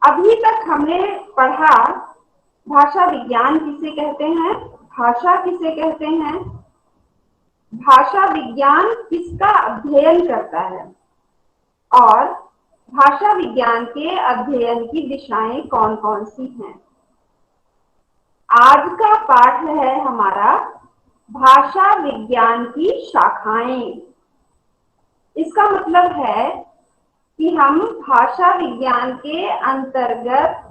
अभी तक हमने पढ़ा भाषा विज्ञान किसे कहते हैं, भाषा किसे कहते हैं, भाषा विज्ञान किसका अध्ययन करता है और भाषा विज्ञान के अध्ययन की दिशाएं कौन कौन सी हैं। आज का पाठ है हमारा भाषा विज्ञान की शाखाएं। इसका मतलब है कि हम भाषा विज्ञान के अंतर्गत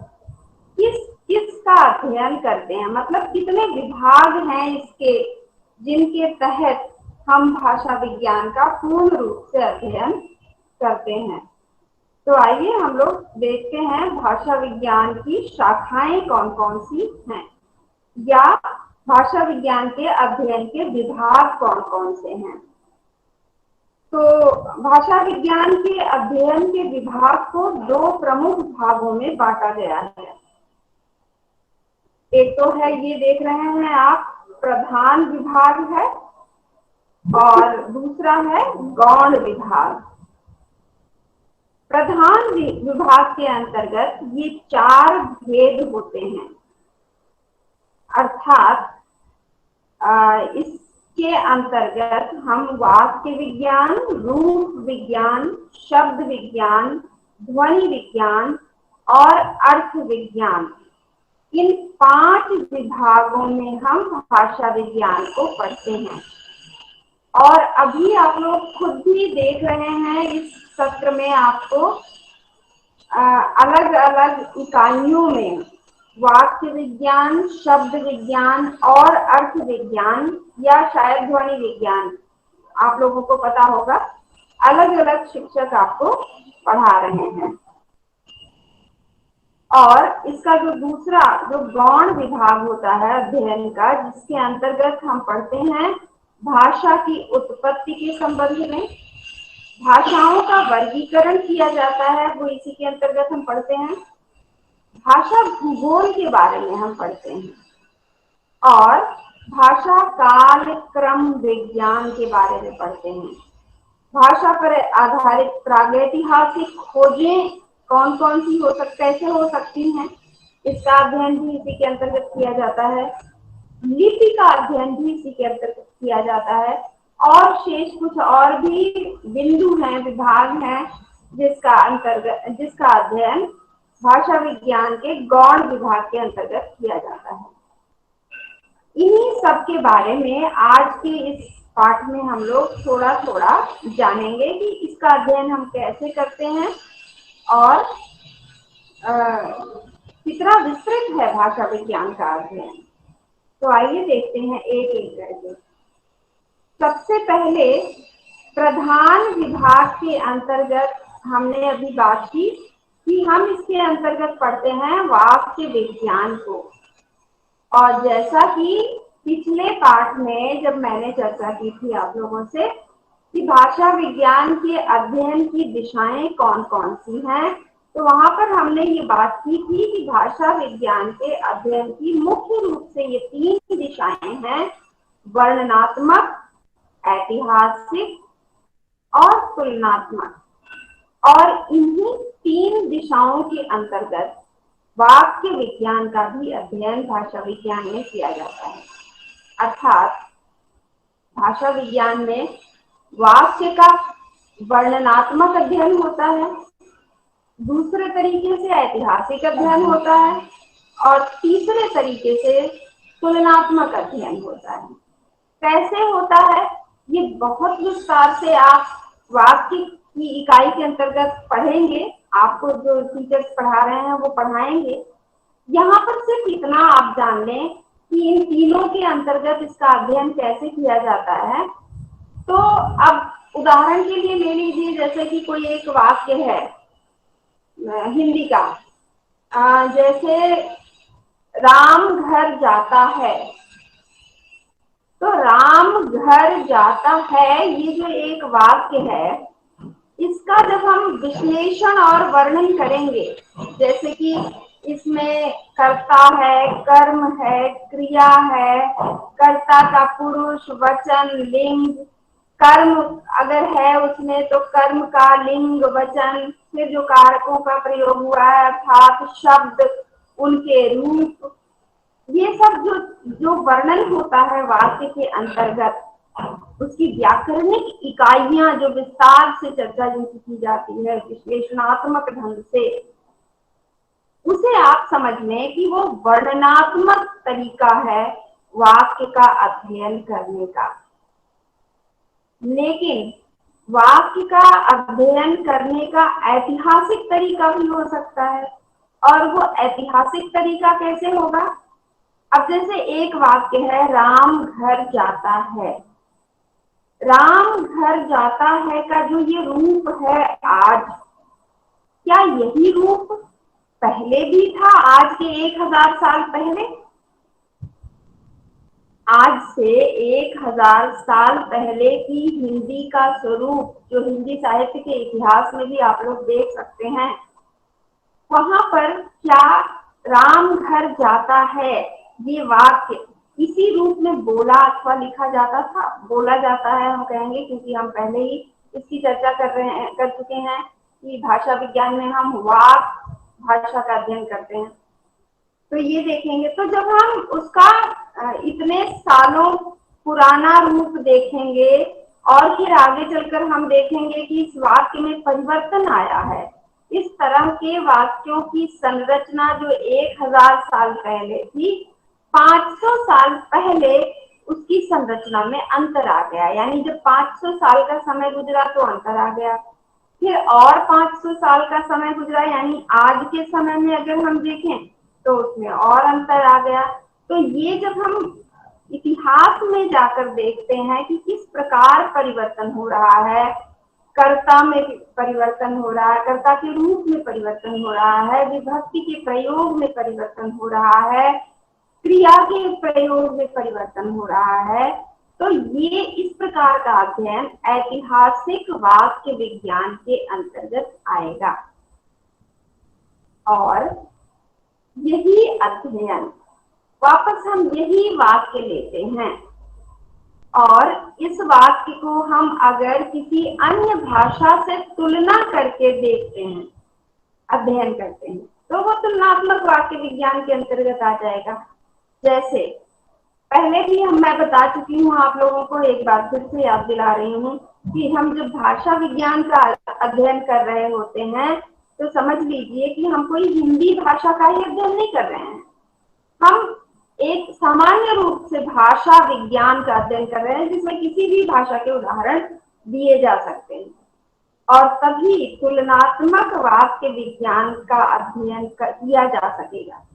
किस किसका अध्ययन करते हैं, मतलब कितने विभाग हैं इसके जिनके तहत हम भाषा विज्ञान का पूर्ण रूप से अध्ययन करते हैं। तो आइए हम लोग देखते हैं भाषा विज्ञान की शाखाएं कौन कौन सी हैं या भाषा विज्ञान के अध्ययन के विभाग कौन कौन से हैं। तो भाषा विज्ञान के अध्ययन के विभाग को दो प्रमुख भागों में बांटा गया है। एक तो है, ये देख रहे हैं आप, प्रधान विभाग है और दूसरा है गौण विभाग। प्रधान विभाग के अंतर्गत ये 4 भेद होते हैं, अर्थात इसके अंतर्गत हम वाक्य विज्ञान, रूप विज्ञान, शब्द विज्ञान, ध्वनि विज्ञान और अर्थ विज्ञान, इन 5 विभागों में हम भाषा विज्ञान को पढ़ते हैं। और अभी आप लोग खुद भी देख रहे हैं इस सत्र में आपको अलग अलग इकाइयों में वाक्य विज्ञान, शब्द विज्ञान और अर्थ विज्ञान या शायद ध्वनि विज्ञान, आप लोगों को पता होगा, अलग अलग शिक्षक आपको पढ़ा रहे हैं। और इसका जो दूसरा जो गौण विभाग होता है अध्ययन का, जिसके अंतर्गत हम पढ़ते हैं भाषा की उत्पत्ति के संबंध में, भाषाओं का वर्गीकरण किया जाता है, वो इसी के अंतर्गत हम पढ़ते हैं। भाषा भूगोल के बारे में हम पढ़ते हैं और भाषा काल क्रम विज्ञान के बारे में पढ़ते हैं। भाषा पर आधारित प्रागैतिहासिक खोजें कौन कौन सी कैसे हो सकती हैं, इसका अध्ययन भी इसी के अंतर्गत किया जाता है। लिपि का अध्ययन भी इसी के अंतर्गत किया जाता है और शेष कुछ और भी बिंदु हैं, विभाग हैं, जिसका अध्ययन भाषा विज्ञान के गौण विभाग के अंतर्गत किया जाता है। इन्हीं सब के बारे में आज के इस पाठ में हम लोग थोड़ा थोड़ा जानेंगे कि इसका अध्ययन हम कैसे करते हैं और कितना विस्तृत है भाषा विज्ञान का अध्ययन। तो आइए देखते हैं एक एक करके। सबसे पहले प्रधान विभाग के अंतर्गत हमने अभी बात की कि हम इसके अंतर्गत पढ़ते हैं वाक्य विज्ञान को। और जैसा कि पिछले पाठ में जब मैंने चर्चा की थी आप लोगों से कि भाषा विज्ञान के अध्ययन की दिशाएं कौन कौन सी हैं, तो वहां पर हमने ये बात की थी कि भाषा विज्ञान के अध्ययन की मुख्य रूप से ये 3 दिशाएं हैं, वर्णनात्मक, ऐतिहासिक और तुलनात्मक। और इन्हीं 3 दिशाओं के अंतर्गत वाक्य विज्ञान का भी अध्ययन भाषा विज्ञान में किया जाता है। अर्थात भाषा विज्ञान में वाक्य का वर्णनात्मक अध्ययन होता है, दूसरे तरीके से ऐतिहासिक अध्ययन होता है और तीसरे तरीके से तुलनात्मक अध्ययन होता है। कैसे होता है ये बहुत विस्तार से आप वाक्य की इकाई के अंतर्गत पढ़ेंगे, आपको जो टीचर्स पढ़ा रहे हैं वो पढ़ाएंगे। यहाँ पर सिर्फ इतना आप जान लें कि इन तीनों के अंतर्गत इसका अध्ययन कैसे किया जाता है। तो अब उदाहरण के लिए ले लीजिए, जैसे कि कोई एक वाक्य है हिंदी का, जैसे राम घर जाता है। तो राम घर जाता है ये जो एक वाक्य है, इसका जब हम विश्लेषण और वर्णन करेंगे, जैसे कि इसमें कर्ता है, कर्म है, क्रिया है, कर्ता का पुरुष, वचन, लिंग, कर्म अगर है उसमें तो कर्म का लिंग वचन, फिर जो कारकों का प्रयोग हुआ है अर्थात शब्द, उनके रूप, ये सब जो जो वर्णन होता है वाक्य के अंतर्गत, उसकी व्याकरणिक इकाइयां जो विस्तार से चर्चा जिनकी की जाती है विश्लेषणात्मक ढंग से, उसे आप समझ लें कि वो वर्णनात्मक तरीका है वाक्य का अध्ययन करने का। लेकिन वाक्य का अध्ययन करने का ऐतिहासिक तरीका भी हो सकता है, और वो ऐतिहासिक तरीका कैसे होगा? अब जैसे एक वाक्य है राम घर जाता है, राम घर जाता है का जो ये रूप है आज, क्या यही रूप पहले भी था आज के 1000 साल पहले? आज से 1000 साल पहले की हिंदी का स्वरूप जो हिंदी साहित्य के इतिहास में भी आप लोग देख सकते हैं, वहां पर क्या राम घर जाता है ये वाक्य इसी रूप में बोला अथवा लिखा जाता था? बोला जाता है हम कहेंगे, क्योंकि हम पहले ही इसकी चर्चा कर चुके हैं कि भाषा विज्ञान में हम वाक भाषा का अध्ययन करते हैं। तो ये देखेंगे, तो जब हम उसका इतने सालों पुराना रूप देखेंगे और फिर आगे चलकर हम देखेंगे कि इस वाक्य में परिवर्तन आया है, इस तरह के वाक्यों की संरचना जो 1000 साल पहले थी, 500 साल पहले उसकी संरचना में अंतर आ गया। यानी जब 500 साल का समय गुजरा तो अंतर आ गया, फिर और 500 साल का समय गुजरा, यानी आज के समय में अगर हम देखें तो उसमें और अंतर आ गया। तो ये जब हम इतिहास में जाकर देखते हैं कि किस प्रकार परिवर्तन हो रहा है, कर्ता में परिवर्तन हो रहा है, कर्ता के रूप में परिवर्तन हो रहा है, विभक्ति के प्रयोग में परिवर्तन हो रहा है, क्रिया के प्रयोग में परिवर्तन हो रहा है, तो ये इस प्रकार का अध्ययन ऐतिहासिक वाक्य विज्ञान के अंतर्गत आएगा। और यही अध्ययन वापस हम यही वाक्य लेते हैं और इस वाक्य को हम अगर किसी अन्य भाषा से तुलना करके देखते हैं, अध्ययन करते हैं, तो वो तुलनात्मक वाक्य विज्ञान के अंतर्गत आ जाएगा। जैसे पहले भी मैं बता चुकी हूँ आप लोगों को, एक बार फिर से याद दिला रही हूँ कि हम जब भाषा विज्ञान का अध्ययन कर रहे होते हैं तो समझ लीजिए कि हम कोई हिंदी भाषा का ही अध्ययन नहीं कर रहे हैं, हम एक सामान्य रूप से भाषा विज्ञान का अध्ययन कर रहे हैं जिसमें किसी भी भाषा के उदाहरण दिए जा सकते हैं, और तभी तुलनात्मक वाक्य विज्ञान का अध्ययन किया जा सकेगा।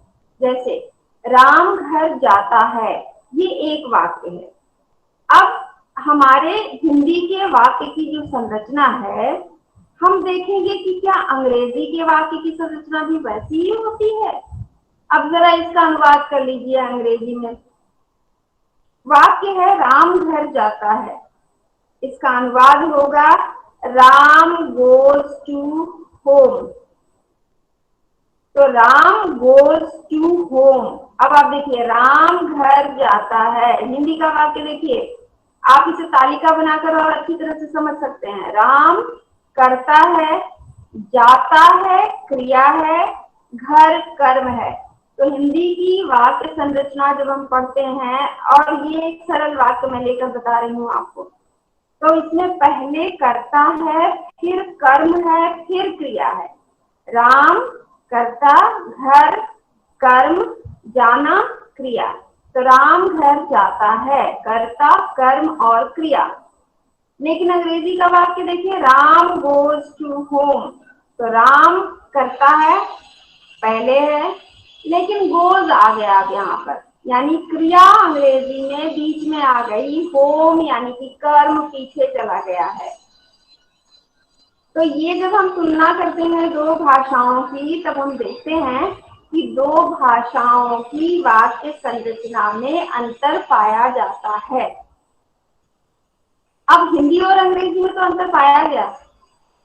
जैसे राम घर जाता है, ये एक वाक्य है। अब हमारे हिंदी के वाक्य की जो संरचना है, हम देखेंगे कि क्या अंग्रेजी के वाक्य की संरचना भी वैसी ही होती है। अब जरा इसका अनुवाद कर लीजिए अंग्रेजी में। वाक्य है राम घर जाता है, इसका अनुवाद होगा राम गोज टू होम। तो राम गोज टू होम। अब आप देखिए राम घर जाता है, हिंदी का वाक्य देखिए, आप इसे तालिका बनाकर और अच्छी तरह से समझ सकते हैं। राम करता है, जाता है क्रिया है, घर कर्म है। तो हिंदी की वाक्य संरचना जब हम पढ़ते हैं, और ये एक सरल वाक्य मैं लेकर बता रही हूँ आपको, तो इसमें पहले कर्ता है, फिर कर्म है, फिर क्रिया है। राम कर्ता, घर कर्म, जाना क्रिया। तो राम घर जाता है, कर्ता कर्म और क्रिया। लेकिन अंग्रेजी का वाक्य देखिए, राम गोज टू होम। तो राम करता है, पहले है, लेकिन गोज आ गया अब यहाँ पर, यानी क्रिया अंग्रेजी में बीच में आ गई, होम यानी कि कर्म पीछे चला गया है। तो ये जब हम तुलना करते हैं दो भाषाओं की, तब हम देखते हैं कि दो भाषाओं की वाक्य संरचना में अंतर पाया जाता है। अब हिंदी और अंग्रेजी में तो अंतर पाया गया,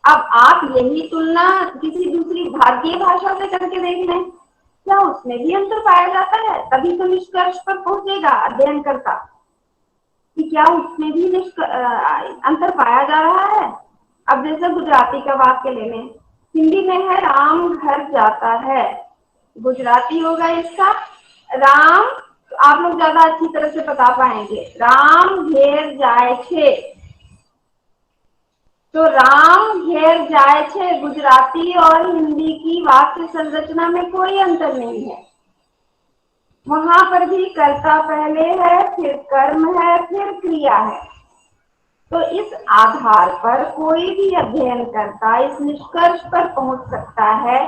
अब आप यही तुलना किसी दूसरी भारतीय भाषा से करके देख लें, क्या उसमें भी अंतर पाया जाता है? तभी तो निष्कर्ष पर पहुंचेगा अध्ययन करता कि क्या उसमें भी अंतर पाया जा रहा है। अब जैसे गुजराती का वाक्य ले लें, हिंदी में है राम घर जाता है, गुजराती होगा इसका राम, आप लोग ज्यादा अच्छी तरह से बता पाएंगे, राम घेर जाए छे। तो राम घेर जाए छे गुजराती और हिंदी की वाक्य संरचना में कोई अंतर नहीं है। वहां पर भी कर्ता पहले है, फिर कर्म है, फिर क्रिया है। तो इस आधार पर कोई भी अध्ययन करता इस निष्कर्ष पर पहुंच सकता है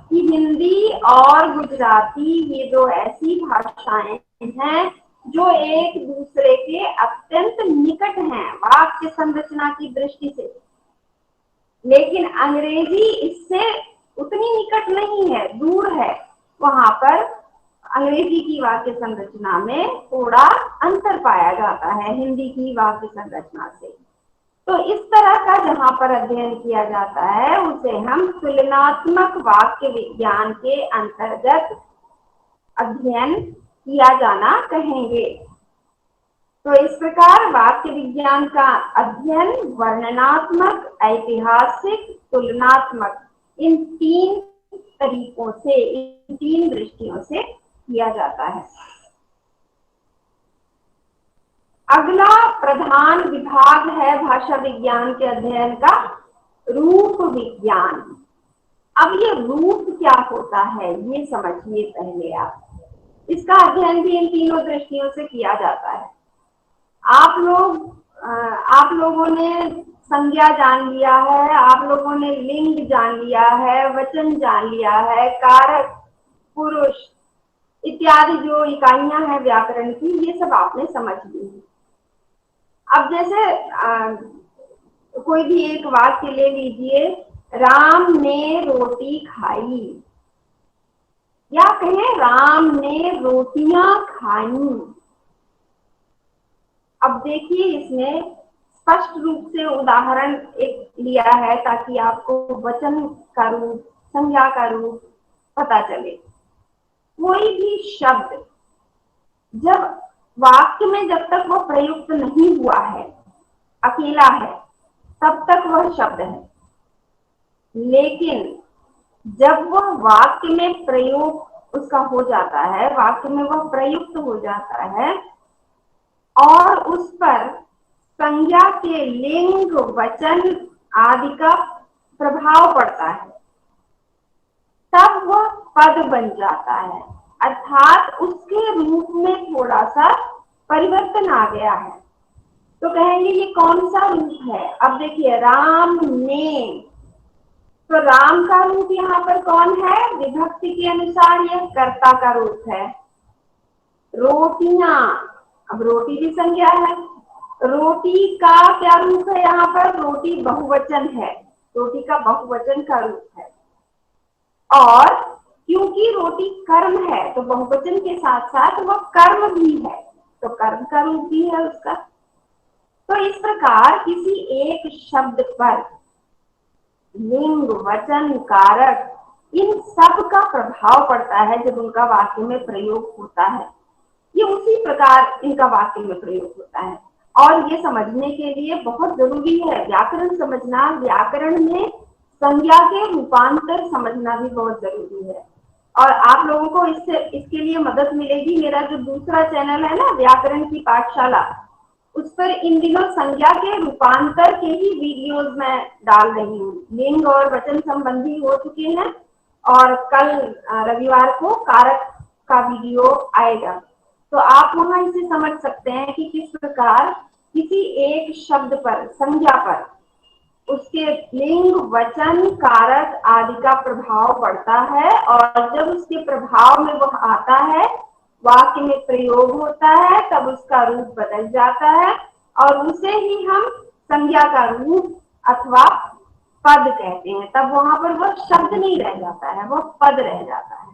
कि हिंदी और गुजराती ये दो ऐसी भाषाएं हैं जो एक दूसरे के अत्यंत निकट हैं वाक्य संरचना की दृष्टि से, लेकिन अंग्रेजी इससे उतनी निकट नहीं है, दूर है। वहां पर अंग्रेजी की वाक्य संरचना में थोड़ा अंतर पाया जाता है हिंदी की वाक्य संरचना से। तो इस तरह का जहां पर अध्ययन किया जाता है उसे हम तुलनात्मक वाक्य विज्ञान के अंतर्गत अध्ययन किया जाना कहेंगे। तो इस प्रकार वाक्य विज्ञान का अध्ययन वर्णनात्मक, ऐतिहासिक, तुलनात्मक इन तीन तरीकों से, इन तीन दृष्टियों से किया जाता है। अगला प्रधान विभाग है भाषा विज्ञान के अध्ययन का रूप विज्ञान। अब ये रूप क्या होता है ये समझिए पहले आप। इसका अध्ययन भी इन तीनों दृष्टियों से किया जाता है। आप लोगों ने संज्ञा जान लिया है, आप लोगों ने लिंग जान लिया है, वचन जान लिया है, कारक, पुरुष इत्यादि जो इकाइयां हैं व्याकरण की, ये सब आपने समझ ली है। अब जैसे कोई भी एक वाक्य ले लीजिए, राम ने रोटी खाई, या कहें राम ने रोटियां खाई। अब देखिए इसमें स्पष्ट रूप से उदाहरण एक लिया है ताकि आपको वचन का रूप, संज्ञा का रूप पता चले। कोई भी शब्द जब वाक्य में जब तक वो प्रयुक्त नहीं हुआ है, अकेला है, तब तक वह शब्द है। लेकिन जब वह वाक्य में प्रयोग उसका हो जाता है, वाक्य में वह प्रयुक्त हो जाता है और उस पर संज्ञा के लिंग, वचन आदि का प्रभाव पड़ता है, तब वह पद बन जाता है, अर्थात उसके रूप में थोड़ा सा परिवर्तन आ गया है। तो कहेंगे ये कौन सा रूप है। अब देखिए राम ने, तो राम का रूप यहाँ पर कौन है, विभक्ति के अनुसार यह कर्ता का रूप है। रोटियां, अब रोटी भी संज्ञा है, रोटी का क्या रूप है यहाँ पर, रोटी बहुवचन है, रोटी का बहुवचन का रूप है। और क्योंकि रोटी कर्म है तो बहुवचन के साथ साथ वह कर्म भी है, तो कर्म का रूप भी है उसका। तो इस प्रकार किसी एक शब्द पर लिंग, वचन, कारक इन सब का प्रभाव पड़ता है जब उनका वाक्य में प्रयोग होता है। ये उसी प्रकार इनका वाक्य में प्रयोग होता है। और ये समझने के लिए बहुत जरूरी है व्याकरण समझना, व्याकरण में संज्ञा के रूपांतर समझना भी बहुत जरूरी है। और आप लोगों को इसके लिए मदद मिलेगी, मेरा जो दूसरा चैनल है ना व्याकरण की पाठशाला, उस पर इन दिनों संज्ञा के रूपांतर के ही वीडियोस मैं डाल रही हूँ। लिंग और वचन संबंधी हो चुके हैं और कल रविवार को कारक का वीडियो आएगा। तो आप वहां इसे समझ सकते हैं कि किस प्रकार किसी एक शब्द पर, संज्ञा पर उसके लिंग, वचन, कारक आदि का प्रभाव पड़ता है और जब उसके प्रभाव में वह आता है, वाक्य में प्रयोग होता है, तब उसका रूप बदल जाता है और उसे ही हम संज्ञा का रूप अथवा पद कहते हैं। तब वहां पर वह शब्द नहीं रह जाता है, वह पद रह जाता है।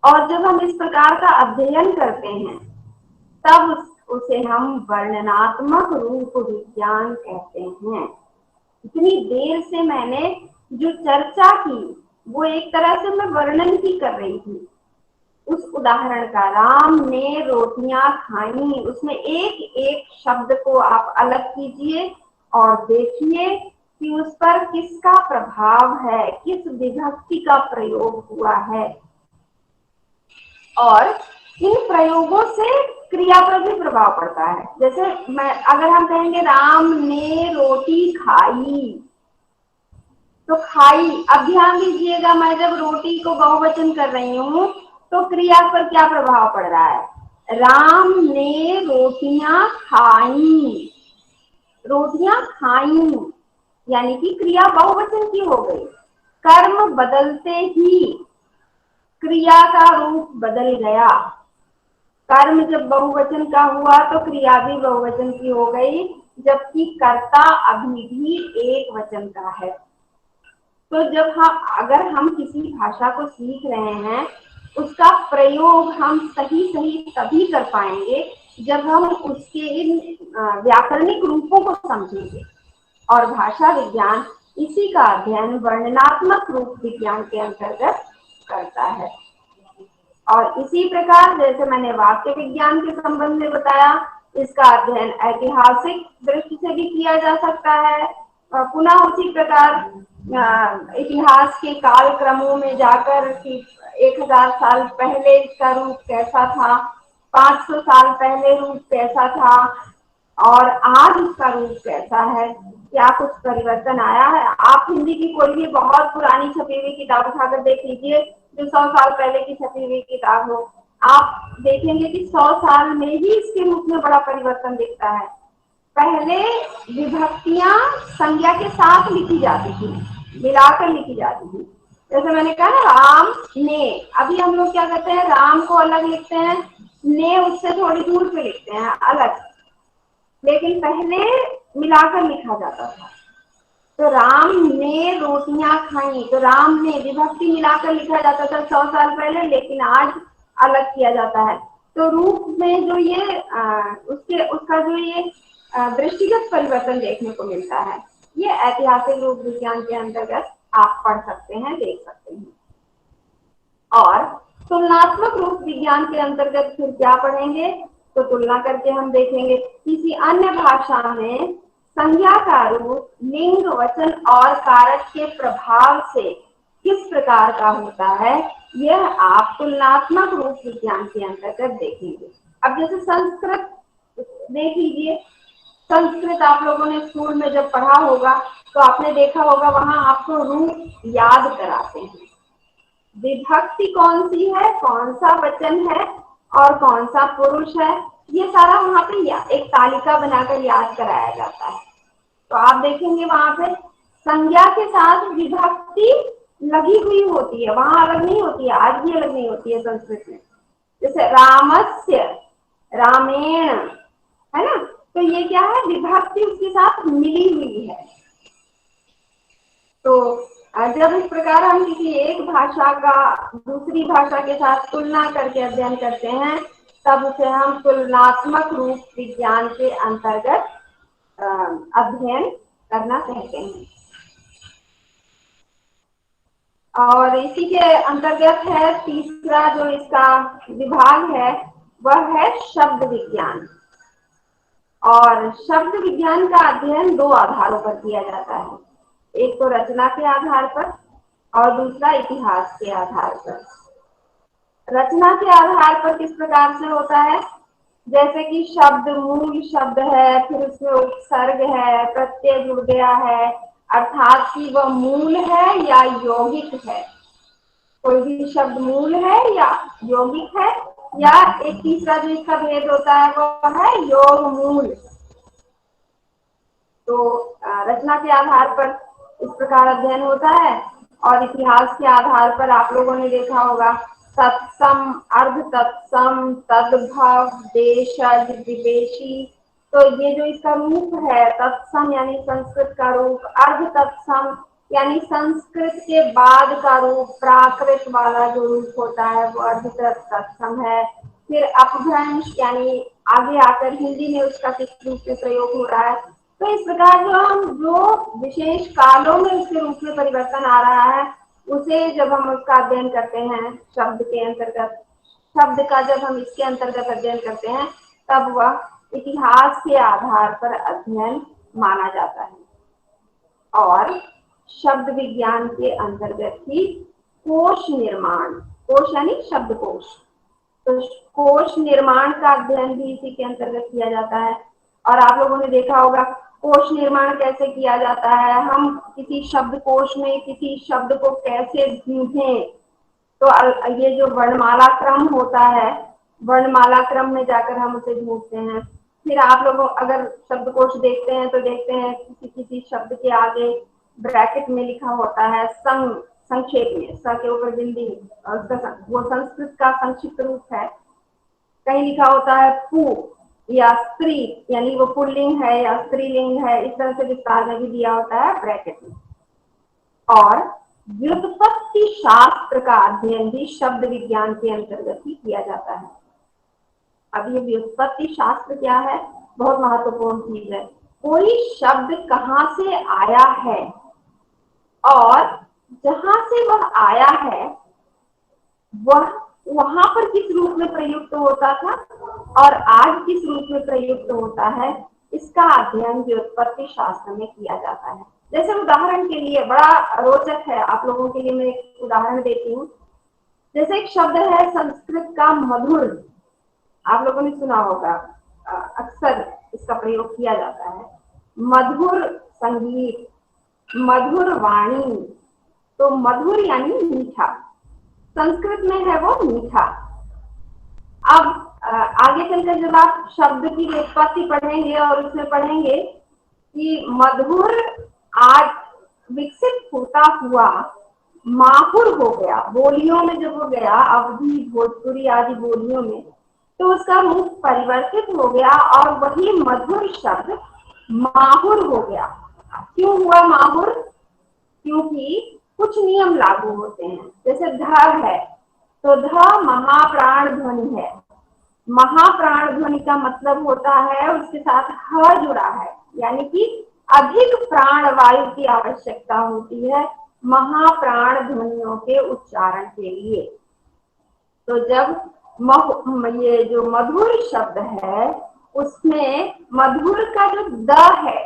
और जब हम इस प्रकार का अध्ययन करते हैं तब उसे हम वर्णनात्मक रूप विज्ञान कहते हैं। इतनी देर से मैंने जो चर्चा की वो एक तरह से मैं वर्णन की कर रही थी। उस उदाहरण का, राम ने रोटियां खाई, उसमें एक एक शब्द को आप अलग कीजिए और देखिए कि उस पर किसका प्रभाव है, किस विभक्ति का प्रयोग हुआ है। और इन प्रयोगों से क्रिया पर भी प्रभाव पड़ता है। जैसे अगर हम कहेंगे राम ने रोटी खाई, तो खाई, अब ध्यान दीजिएगा, मैं जब रोटी को बहुवचन कर रही हूँ तो क्रिया पर क्या प्रभाव पड़ रहा है, राम ने रोटियां खाई, रोटियां खाई, यानी कि क्रिया बहुवचन की हो गई। कर्म बदलते ही क्रिया का रूप बदल गया। कर्म जब बहुवचन का हुआ तो क्रिया भी बहुवचन की हो गई, जबकि कर्ता अभी भी एक वचन का है। तो जब अगर हम किसी भाषा को सीख रहे हैं, उसका प्रयोग हम सही तभी कर पाएंगे जब हम उसके इन व्याकरणिक रूपों को समझेंगे। और भाषा विज्ञान इसी का अध्ययन वर्णनात्मक रूप विज्ञान के अंतर्गत करता है। और इसी प्रकार जैसे मैंने वाक्य विज्ञान के संबंध में बताया, इसका अध्ययन ऐतिहासिक दृष्टि से भी किया जा सकता है। पुनः उसी प्रकार इतिहास के काल क्रमों में जाकर कि 1000 साल पहले इसका रूप कैसा था, 500 साल पहले रूप कैसा था, और आज इसका रूप कैसा है, क्या कुछ परिवर्तन आया है। आप हिंदी की कोई भी बहुत पुरानी छपी हुई किताब उठाकर देख लीजिए, जो 100 साल पहले की छपी हुई किताब हो, आप देखेंगे कि 100 साल में ही इसके रूप में बड़ा परिवर्तन दिखता है। पहले विभक्तियां संज्ञा के साथ लिखी जाती थी, मिलाकर लिखी जाती थी। जैसे मैंने कहा ना, राम ने, अभी हम लोग क्या करते हैं, राम को अलग लिखते हैं, ने उससे थोड़ी दूर पे लिखते हैं अलग, लेकिन पहले मिलाकर लिखा जाता था। तो राम ने रोटियां खाई, तो राम ने विभक्ति मिलाकर लिखा जाता था 100 साल पहले, लेकिन आज अलग किया जाता है। तो रूप में जो ये उसका जो ये दृष्टिगत परिवर्तन देखने को मिलता है, ये ऐतिहासिक रूप विज्ञान के अंतर्गत आप पढ़ सकते हैं, देख सकते हैं। और तुलनात्मक रूप विज्ञान के अंतर्गत फिर क्या पढ़ेंगे, तो तुलना करके हम देखेंगे किसी अन्य भाषा में संज्ञा का रूप लिंग, वचन और कारक के प्रभाव से किस प्रकार का होता है, यह आप तुलनात्मक रूप विज्ञान के अंतर्गत देखेंगे। अब जैसे संस्कृत देख लीजिए, संस्कृत आप लोगों ने स्कूल में जब पढ़ा होगा तो आपने देखा होगा, वहां आपको रूप याद कराते हैं, विभक्ति कौन सी है, कौन सा वचन है और कौन सा पुरुष है, ये सारा वहां पे एक तालिका बनाकर याद कराया जाता है। तो आप देखेंगे वहां पे संज्ञा के साथ विभक्ति लगी हुई होती है, वहां अलग नहीं होती है, आज भी अलग नहीं होती है संस्कृत में। जैसे रामस्य, रामेण, है ना, तो ये क्या है, विभक्ति उसके साथ मिली हुई है। तो जब इस प्रकार हम किसी एक भाषा का दूसरी भाषा के साथ तुलना करके अध्ययन करते हैं, तब उसे हम तुलनात्मक रूप विज्ञान के अंतर्गत अध्ययन करना कहते हैं। और इसी के अंतर्गत है तीसरा जो इसका विभाग है, वह है शब्द विज्ञान। और शब्द विज्ञान का अध्ययन दो आधारों पर किया जाता है, एक तो रचना के आधार पर और दूसरा इतिहास के आधार पर। रचना के आधार पर किस प्रकार से होता है, जैसे कि शब्द मूल शब्द है, फिर उसमें उपसर्ग है, प्रत्यय जुड़ गया है, अर्थात कि वह मूल है या यौगिक है। कोई भी शब्द मूल है या यौगिक है, या एक तीसरा जो इसका भेद होता है वह है योग मूल। तो रचना के आधार पर इस प्रकार अध्ययन होता है। और इतिहास के आधार पर आप लोगों ने देखा होगा तत्सम, अर्ध तत्सम, तद्भव, देशज, विदेशी। तो ये जो इसका रूप है, तत्सम यानी संस्कृत का रूप, अर्ध तत्सम यानी संस्कृत के बाद का रूप, प्राकृत वाला जो रूप होता है वो अर्ध तत्सम है। फिर अपभ्रंश यानी आगे आकर हिंदी में उसका किस रूप में प्रयोग हो रहा है। तो इस प्रकार जो विशेष कालों में उसके रूप में परिवर्तन आ रहा है, उसे जब हम उसका अध्ययन करते हैं शब्द के अंतर्गत, शब्द का जब हम इसके अंतर्गत अध्ययन करते हैं तब वह इतिहास के आधार पर अध्ययन माना जाता है और शब्द विज्ञान के अंतर्गत ही कोश निर्माण, कोश यानी शब्दकोश, तो कोश निर्माण का अध्ययन भी इसी के अंतर्गत किया जाता है। और आप लोगों ने देखा होगा कोश निर्माण कैसे किया जाता है, हम किसी शब्दकोश में किसी शब्द को कैसे ढूंढें, तो ये जो वर्णमाला क्रम होता है, वर्णमाला क्रम में जाकर हम उसे ढूंढते हैं। फिर आप लोग अगर शब्दकोश देखते हैं तो देखते हैं किसी किसी शब्द के आगे ब्रैकेट में लिखा होता है संक्षेप में, स के ऊपर बिंदी, और उसका वो संस्कृत का संक्षिप्त रूप है। कहीं लिखा होता है पु या स्त्री, यानी वो पुल्लिंग है या स्त्रीलिंग है, इस तरह से विस्तार में भी दिया होता है ब्रैकेट में। और व्युत्पत्ति शास्त्र का अध्ययन भी शब्द विज्ञान के अंतर्गत ही किया जाता है। अब ये व्युत्पत्ति शास्त्र क्या है, बहुत महत्वपूर्ण चीज है। कोई शब्द कहाँ से आया है और जहां से वह आया है वह वहां पर किस रूप में प्रयुक्त होता था और आज किस रूप में प्रयुक्त होता है, इसका अध्ययन व्युत्पत्ति शास्त्र में किया जाता है। जैसे उदाहरण के लिए बड़ा रोचक है, आप लोगों के लिए मैं एक उदाहरण देती हूँ। जैसे एक शब्द है संस्कृत का मधुर, आप लोगों ने सुना होगा, अक्सर इसका प्रयोग किया जाता है। मधुर संगीत, मधुर वाणी, तो मधुर यानी मीठा, संस्कृत में है वो मीठा। अब आगे चलकर जब आप शब्द की व्युत्पत्ति पढ़ेंगे और उसमें पढ़ेंगे कि मधुर आज विकसित होता हुआ माहुर हो गया, बोलियों में जब वो गया, अवधी भोजपुरी आदि बोलियों में, तो उसका रूप परिवर्तित हो गया और वही मधुर शब्द माहुर हो गया। क्यों हुआ माहुर? क्योंकि कुछ नियम लागू होते हैं। जैसे ध है तो ध महाप्राण ध्वनि है, महाप्राण ध्वनि का मतलब होता है उसके साथ ह जुड़ा है, यानी कि अधिक प्राण वायु की आवश्यकता होती है महाप्राण ध्वनियों के उच्चारण के लिए। तो जब ये जो मधुर शब्द है उसमें मधुर का जो द है,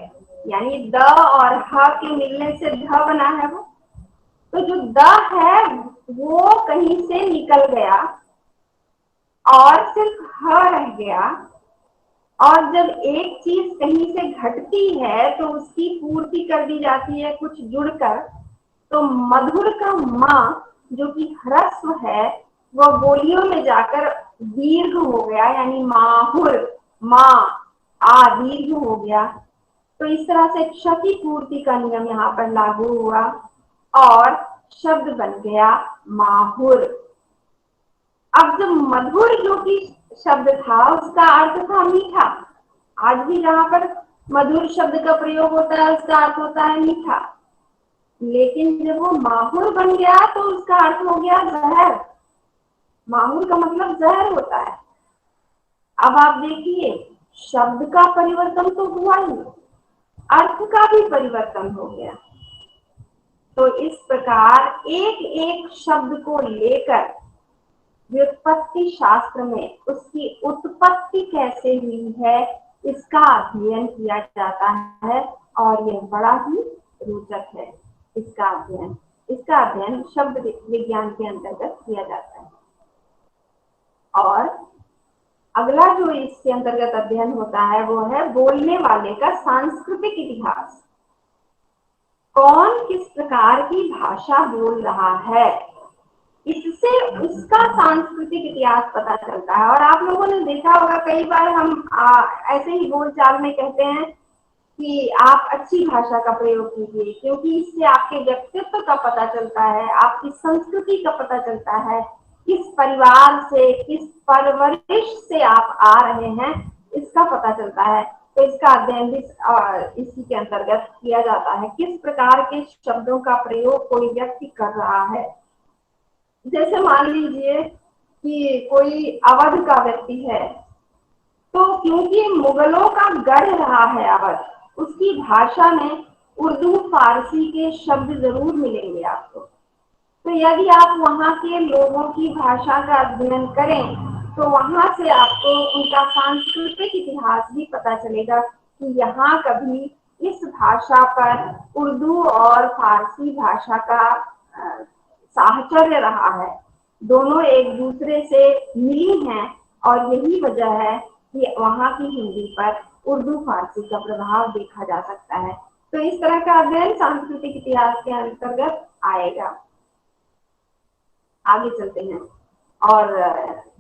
यानी द और ह के मिलने से ध बना है वो, तो जो द है वो कहीं से निकल गया और सिर्फ ह रह गया। और जब एक चीज कहीं से घटती है तो उसकी पूर्ति कर दी जाती है कुछ जुड़कर, तो मधुर का म जो कि ह्रस्व है वह बोलियों में जाकर दीर्घ हो गया, यानी माहुर, माँ आ दीर्घ हो गया। तो इस तरह से क्षति पूर्ति का नियम यहाँ पर लागू हुआ और शब्द बन गया माहुर। अब जब मधुर जो कि शब्द था उसका अर्थ था मीठा, आज भी जहां पर मधुर शब्द का प्रयोग होता है उसका अर्थ होता है मीठा, लेकिन जब वो माहुर बन गया तो उसका अर्थ हो गया जहर। माहुर का मतलब जहर होता है। अब आप देखिए शब्द का परिवर्तन तो हुआ ही, अर्थ का भी परिवर्तन हो गया। तो इस प्रकार एक एक शब्द को लेकर व्युत्पत्ति शास्त्र में उसकी उत्पत्ति कैसे हुई है इसका अध्ययन किया जाता है और यह बड़ा ही रोचक है। इसका अध्ययन शब्द विज्ञान के अंतर्गत किया जाता है। और अगला जो इसके अंतर्गत अध्ययन होता है वो है बोलने वाले का सांस्कृतिक इतिहास। कौन किस प्रकार की भाषा बोल रहा है, इससे उसका सांस्कृतिक इतिहास पता चलता है। और आप लोगों ने देखा होगा कई बार हम ऐसे ही बोलचाल में कहते हैं कि आप अच्छी भाषा का प्रयोग कीजिए, क्योंकि इससे आपके व्यक्तित्व का पता चलता है, आपकी संस्कृति का पता चलता है, किस परिवार से, किस परवरिश से आप आ रहे हैं, इसका पता चलता है। तो इसका अध्ययन भी इसी के अंतर्गत किया जाता है, किस प्रकार के शब्दों का प्रयोग कोई व्यक्ति कर रहा है। जैसे मान लीजिए कि कोई अवध का व्यक्ति है, तो क्योंकि मुगलों का गढ़ रहा है अवध, उसकी भाषा में उर्दू फारसी के शब्द जरूर मिलेंगे आपको। तो यदि आप वहाँ के लोगों की भाषा का अध्ययन करें तो वहाँ से आपको उनका सांस्कृतिक इतिहास भी पता चलेगा कि यहाँ कभी इस भाषा पर उर्दू और फारसी भाषा का साहचर्य रहा है। दोनों एक दूसरे से मिली हैं और यही वजह है कि वहाँ की हिंदी पर उर्दू फारसी का प्रभाव देखा जा सकता है। तो इस तरह का अध्ययन सांस्कृतिक इतिहास के अंतर्गत आएगा। आगे चलते हैं। और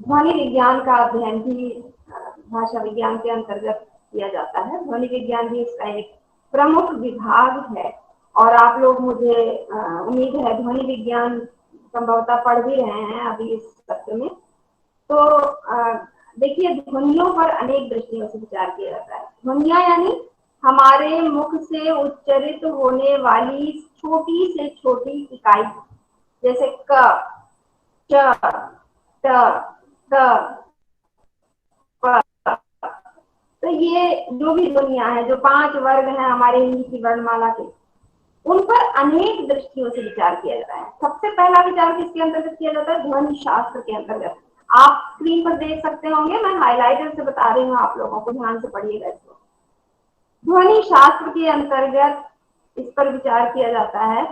ध्वनि विज्ञान का अध्ययन भी भाषा विज्ञान के अंतर्गत किया जाता है। ध्वनि विज्ञान भी इसका एक प्रमुख विभाग है और आप लोग, मुझे उम्मीद है, ध्वनि विज्ञान संभवतः पढ़ भी रहे हैं अभी इस सत्र में। तो देखिए, ध्वनियों पर अनेक दृष्टियों से विचार किया जाता है। ध्वनियां यानी हमारे मुख से उच्चरित होने वाली छोटी से छोटी इकाई, जैसे क, च, ट, ट, प। तो ये जो भी ध्वनियां हैं, जो 5 वर्ग हैं हमारे हिंदी की वर्णमाला के, उन पर अनेक दृष्टियों से विचार किया जाता है। सबसे पहला विचार किसके अंतर्गत किया जाता है? ध्वनि शास्त्र के अंतर्गत। आप स्क्रीन पर देख सकते होंगे, मैं हाइलाइटर से बता रही हूँ आप लोगों को, ध्यान से पढ़िएगा इसको। ध्वनि शास्त्र के अंतर्गत इस पर विचार किया जाता है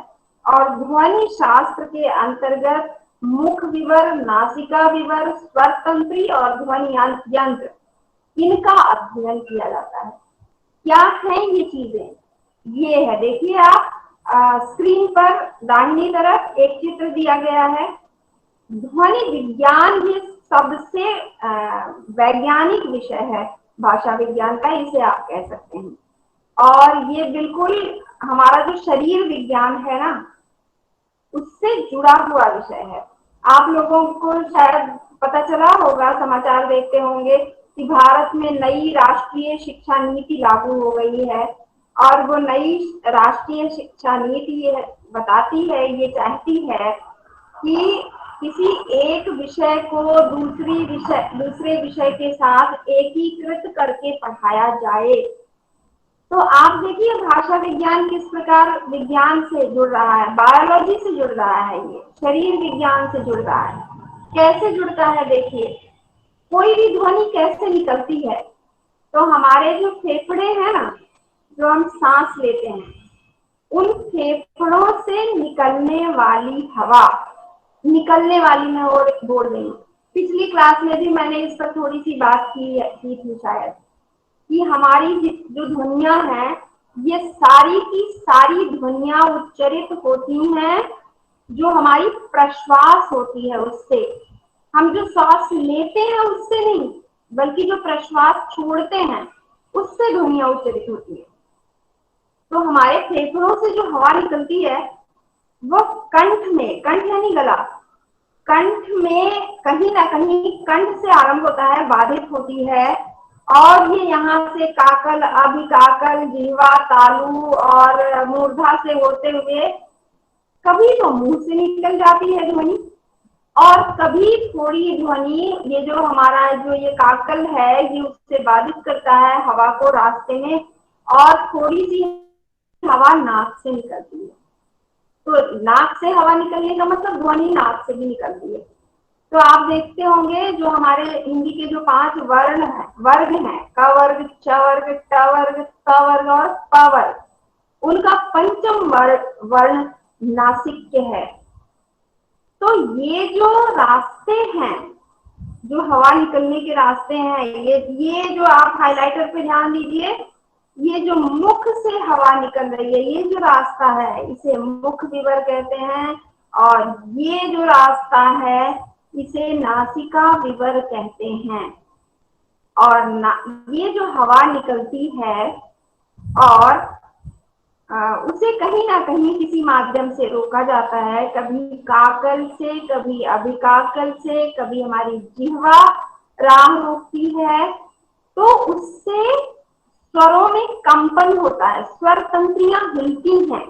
और ध्वनि शास्त्र के अंतर्गत मुख विवर, नासिका विवर, स्वर तंत्री और ध्वनि यंत्र, इनका अध्ययन किया जाता है। क्या है ये चीजें? ये है, देखिए आप स्क्रीन पर दाहिनी तरफ एक चित्र दिया गया है। ध्वनि विज्ञान ये सबसे वैज्ञानिक विषय है भाषा विज्ञान का, इसे आप कह सकते हैं। और ये बिल्कुल हमारा जो शरीर विज्ञान है ना, उससे जुड़ा हुआ विषय है। आप लोगों को शायद पता चला होगा, समाचार देखते होंगे कि भारत में नई राष्ट्रीय शिक्षा नीति लागू हो गई है और वो नई राष्ट्रीय शिक्षा नीति ये बताती है, ये चाहती है कि किसी एक विषय को दूसरे विषय के साथ एकीकृत करके पढ़ाया जाए। तो आप देखिए भाषा विज्ञान किस प्रकार विज्ञान से जुड़ रहा है, बायोलॉजी से जुड़ रहा है, ये शरीर विज्ञान से जुड़ रहा है। कैसे जुड़ता है? देखिए, कोई भी ध्वनि कैसे निकलती है? तो हमारे जो फेफड़े हैं ना, जो हम सांस लेते हैं, उन फेफड़ों से निकलने वाली हवा, निकलने वाली मैं और बोल रही हूँ, पिछली क्लास में भी मैंने इस पर थोड़ी सी बात की थी शायद, कि हमारी जो ध्वनियां हैं, ये सारी की सारी ध्वनियां उच्चरित होती हैं जो हमारी प्रश्वास होती है उससे। हम जो सांस लेते हैं उससे नहीं, बल्कि जो प्रश्वास छोड़ते हैं उससे ध्वनियां उच्चरित होती है। तो हमारे फेफड़ों से जो हवा निकलती है वो कंठ में, कंठ यानी गला, कंठ में कहीं ना कहीं कंठ से आरंभ होता है, बाधित होती है और ये यहाँ से काकल, अभिकाकल, जिह्वा, तालु और मूर्धा से होते हुए कभी तो मुंह से निकल जाती है ध्वनि, और कभी थोड़ी ध्वनि, ये जो हमारा जो ये काकल है ये उससे बाधित करता है हवा को रास्ते में, और थोड़ी सी हवा नाक से निकलती है। तो नाक से हवा निकलने का मतलब ध्वनि नाक से भी निकलती है। तो आप देखते होंगे जो हमारे हिंदी के जो 5 वर्ग हैं, क वर्ग, च वर्ग, ट वर्ग, त वर्ग और प वर्ग, उनका पंचम वर्ण नासिक्य है। तो ये जो रास्ते हैं, जो हवा निकलने के रास्ते हैं, ये जो आप हाइलाइटर पे ध्यान दीजिए, ये जो मुख से हवा निकल रही है, ये जो रास्ता है इसे मुख विवर कहते हैं, और ये जो रास्ता है इसे नासिका विवर कहते हैं। और ये जो हवा निकलती है और उसे कहीं ना कहीं किसी माध्यम से रोका जाता है, कभी काकल से, कभी अभिकाकल से, कभी हमारी जिह्वा राह रोकती है, तो उससे स्वरों में कंपन होता है, स्वर तंत्रियां हिलती हैं,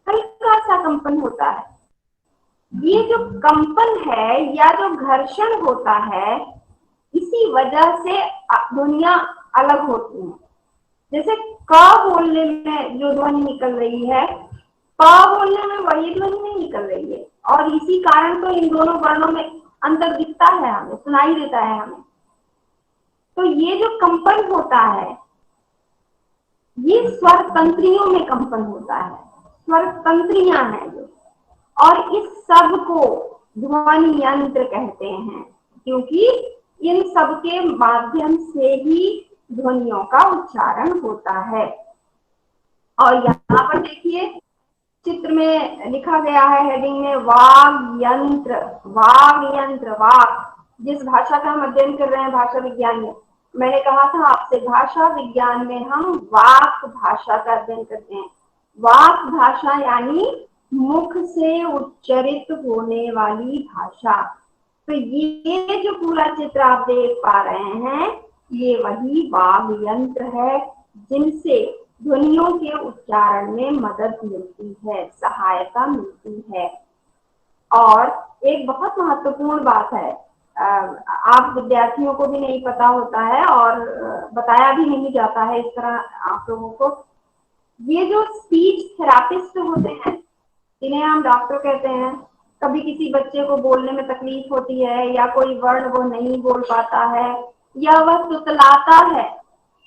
हल्का सा कंपन होता है। ये जो कंपन है या जो घर्षण होता है, इसी वजह से ध्वनियां अलग होती हैं। जैसे क बोलने में जो ध्वनि निकल रही है, प बोलने में वही ध्वनि नहीं निकल रही है, और इसी कारण तो इन दोनों वर्णों में अंतर दिखता है, हमें सुनाई देता है हमें। तो ये जो कंपन होता है, ये स्वर तंत्रियों में कंपन होता है, स्वर तंत्रियां हैं जो, और इस सब को ध्वनि यंत्र कहते हैं, क्योंकि इन सब के माध्यम से ही ध्वनियों का उच्चारण होता है। और यहाँ पर देखिए चित्र में लिखा गया है हेडिंग में वाग यंत्र। वाग यंत्र, वाक, जिस भाषा का हम अध्ययन कर रहे हैं भाषा विज्ञान में, मैंने कहा था आपसे भाषा विज्ञान में हम वाक भाषा का अध्ययन करते हैं। वाक भाषा यानी मुख से उच्चरित होने वाली भाषा। तो ये जो पूरा चित्र आप देख पा रहे हैं, ये वही वाग यंत्र है जिनसे ध्वनियों के उच्चारण में मदद मिलती है, सहायता मिलती है। और एक बहुत महत्वपूर्ण बात है, आप विद्यार्थियों को भी नहीं पता होता है और बताया भी नहीं जाता है इस तरह आप लोगों को। ये जो स्पीच थेरापिस्ट होते हैं, जिन्हें हम डॉक्टर कहते हैं, कभी किसी बच्चे को बोलने में तकलीफ होती है या कोई वर्ड वो नहीं बोल पाता है या वह तुतलाता है,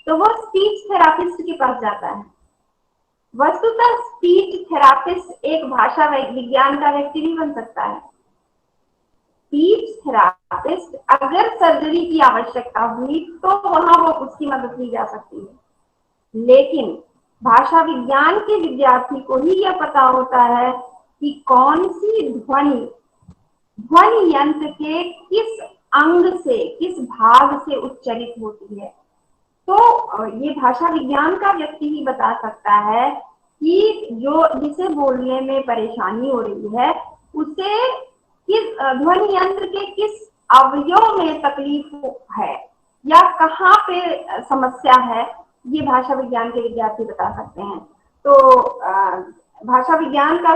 तो वो स्पीच थेरापिस्ट के पास जाता है। वस्तुतः स्पीच थेरापिस्ट एक भाषा विज्ञान का व्यक्ति भी बन सकता है। स्पीच थेरापिस्ट अगर सर्जरी की आवश्यकता हुई तो वहां वो उसकी मदद ली जा सकती है, लेकिन भाषा विज्ञान के विद्यार्थी को ही यह पता होता है कि कौन सी ध्वनि ध्वनि यंत्र के किस अंग से, किस भाग से उच्चरित होती है। तो ये भाषा विज्ञान का व्यक्ति ही बता सकता है कि जो जिसे बोलने में परेशानी हो रही है उसे किस ध्वनि यंत्र के किस अवयव में तकलीफ है या कहाँ पे समस्या है, ये भाषा विज्ञान के विद्यार्थी बता सकते हैं। तो भाषा विज्ञान का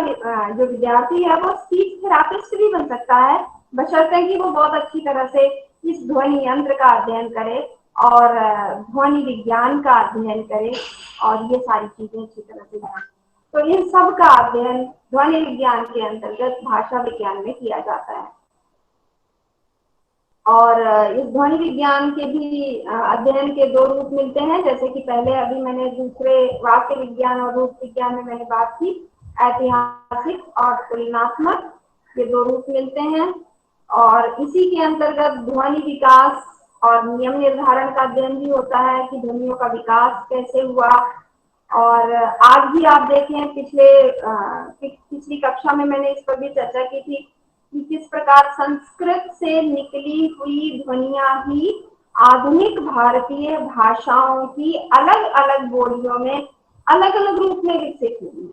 जो विद्यार्थी है वो स्पीच थेरापिस्ट भी बन सकता है, बशर्ते कि वो बहुत अच्छी तरह से इस ध्वनि यंत्र का अध्ययन करे और ध्वनि विज्ञान का अध्ययन करे और ये सारी चीजें अच्छी तरह से जाने। तो इन सब का अध्ययन ध्वनि विज्ञान के अंतर्गत भाषा विज्ञान में किया जाता है। और इस ध्वनि विज्ञान के भी अध्ययन के दो रूप मिलते हैं, जैसे कि पहले अभी मैंने दूसरे वाक्य विज्ञान और रूप विज्ञान में मैंने बात की, ऐतिहासिक और तुलनात्मक, ये दो रूप मिलते हैं। और इसी के अंतर्गत ध्वनि विकास और नियम निर्धारण का अध्ययन भी होता है कि ध्वनियों का विकास कैसे हुआ। और आज भी आप देखें पिछली कक्षा में मैंने इस पर भी चर्चा की थी कि किस प्रकार संस्कृत से निकली हुई ध्वनियां ही आधुनिक भारतीय भाषाओं की अलग अलग बोलियों में अलग अलग रूप में विकसित हुई है।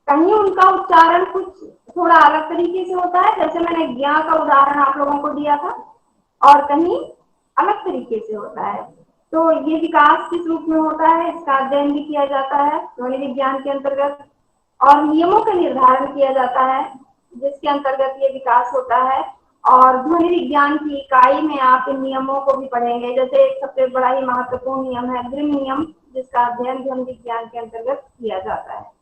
कहीं उनका उच्चारण कुछ थोड़ा अलग तरीके से होता है, जैसे मैंने ज्ञा का उदाहरण आप लोगों को दिया था, और कहीं अलग तरीके से होता है। तो ये विकास किस रूप में होता है इसका अध्ययन भी किया जाता है ध्वनि विज्ञान के अंतर्गत, और नियमों का निर्धारण किया जाता है जिसके अंतर्गत ये विकास होता है। और ध्वनि विज्ञान की इकाई में आप इन नियमों को भी पढ़ेंगे, जैसे एक सबसे बड़ा ही महत्वपूर्ण नियम है ग्रिम नियम, जिसका अध्ययन ध्वनि विज्ञान के अंतर्गत किया जाता है।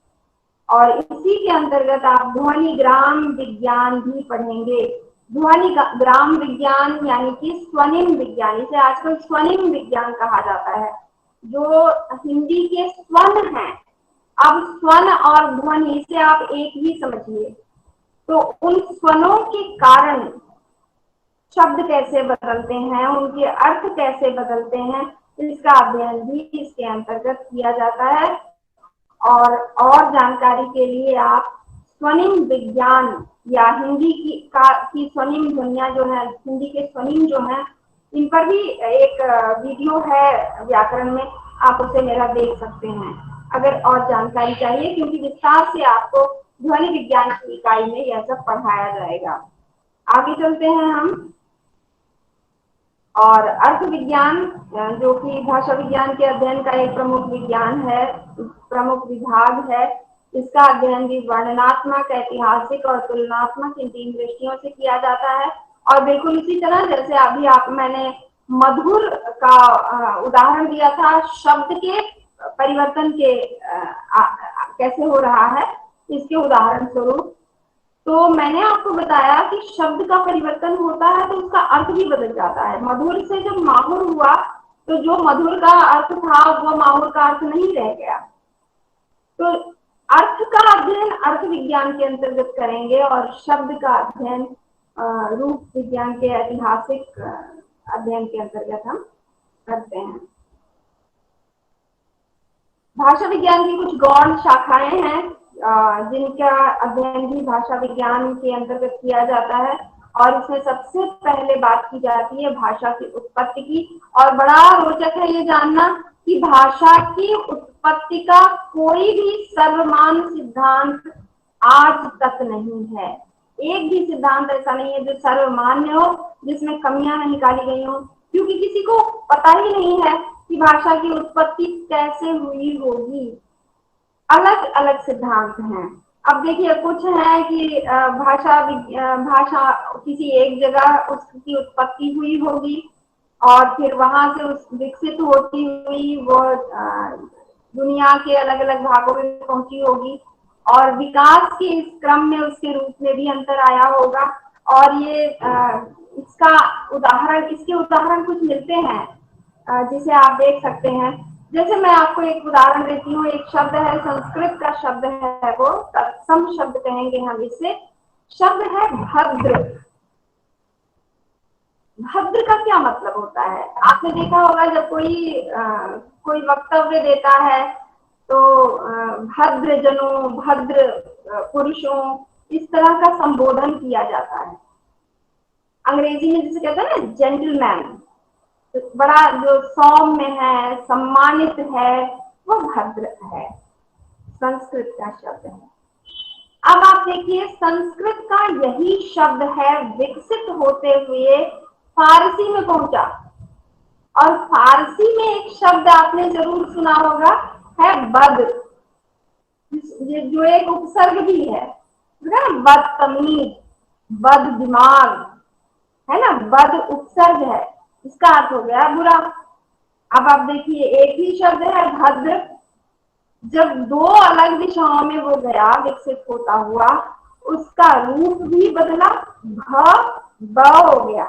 और इसी के अंतर्गत आप ध्वनि ग्राम विज्ञान भी पढ़ेंगे। ध्वनि ग्राम विज्ञान यानी कि स्वनिम विज्ञान, इसे आजकल स्वनिम विज्ञान कहा जाता है, जो हिंदी के स्वन हैं। अब स्वन और ध्वनि इसे आप एक ही समझिए। तो उन स्वनों के कारण शब्द कैसे बदलते हैं, उनके अर्थ कैसे बदलते हैं, इसका अध्ययन भी इसके अंतर्गत किया जाता है। और जानकारी के लिए आप स्वनिम विज्ञान या हिंदी की स्वनिम ध्वनियां जो है, हिंदी के स्वनिम जो है, इन पर भी एक वीडियो है व्याकरण में, आप उसे मेरा देख सकते हैं अगर और जानकारी चाहिए, क्योंकि विस्तार से आपको ध्वनि विज्ञान की इकाई में यह सब पढ़ाया जाएगा। आगे चलते हैं हम। और अर्थ विज्ञान जो कि भाषा विज्ञान के अध्ययन का एक प्रमुख विज्ञान है, प्रमुख विभाग है, इसका अध्ययन भी वर्णनात्मक, ऐतिहासिक और तुलनात्मक इन तीन दृष्टियों से किया जाता है। और बिल्कुल इसी तरह जैसे अभी मैंने मधुर का उदाहरण दिया था, शब्द के परिवर्तन के कैसे हो रहा है, इसके उदाहरण स्वरूप तो मैंने आपको बताया कि शब्द का परिवर्तन होता है तो उसका अर्थ भी बदल जाता है। मधुर से जब माहुर हुआ तो जो मधुर का अर्थ था वो माहुर का अर्थ नहीं रह गया। तो अर्थ का अध्ययन अर्थ विज्ञान के अंतर्गत करेंगे और शब्द का अध्ययन रूप विज्ञान के ऐतिहासिक अध्ययन के अंतर्गत हम करते हैं। भाषा विज्ञान की कुछ गौण शाखाएं हैं जिनका अध्ययन भी भाषा विज्ञान के अंतर्गत किया जाता है और इसमें सबसे पहले बात की जाती है भाषा की उत्पत्ति की। और बड़ा रोचक है ये जानना कि भाषा की उत्पत्ति का कोई भी सर्वमान्य सिद्धांत आज तक नहीं है। एक भी सिद्धांत ऐसा नहीं है जो सर्वमान्य हो, जिसमें कमियां नहीं निकाली गई हो, क्योंकि किसी को पता ही नहीं है कि भाषा की उत्पत्ति कैसे हुई होगी। अलग अलग सिद्धांत हैं। अब देखिए कुछ है कि भाषा किसी एक जगह उसकी उत्पत्ति हुई होगी और फिर वहां से विकसित होती हुई वो दुनिया के अलग अलग भागों में पहुंची होगी और विकास के इस क्रम में उसके रूप में भी अंतर आया होगा। और ये इसके उदाहरण कुछ मिलते हैं जिसे आप देख सकते हैं। जैसे मैं आपको एक उदाहरण देती हूँ। एक शब्द है, संस्कृत का शब्द है, वो तत्सम शब्द कहेंगे हम इसे। शब्द है भद्र। भद्र का क्या मतलब होता है? आपने देखा होगा जब कोई वक्तव्य देता है तो भद्र जनों, भद्र पुरुषों, इस तरह का संबोधन किया जाता है। अंग्रेजी में जिसे कहते हैं ना जेंटलमैन, बड़ा जो सौम्य है, सम्मानित है, वो भद्र है। संस्कृत का शब्द है। अब आप देखिए संस्कृत का यही शब्द है विकसित होते हुए फारसी में पहुंचा। और फारसी में एक शब्द आपने जरूर सुना होगा, है बद, जो एक उपसर्ग भी है ना, बदतमीज, बद दिमाग, है ना, बद उपसर्ग है, इसका अर्थ हो गया बुरा। अब आप देखिए एक ही शब्द है भद्र, जब दो अलग दिशाओं में वो गया विकसित होता हुआ, उसका रूप भी बदला, ब हो गया।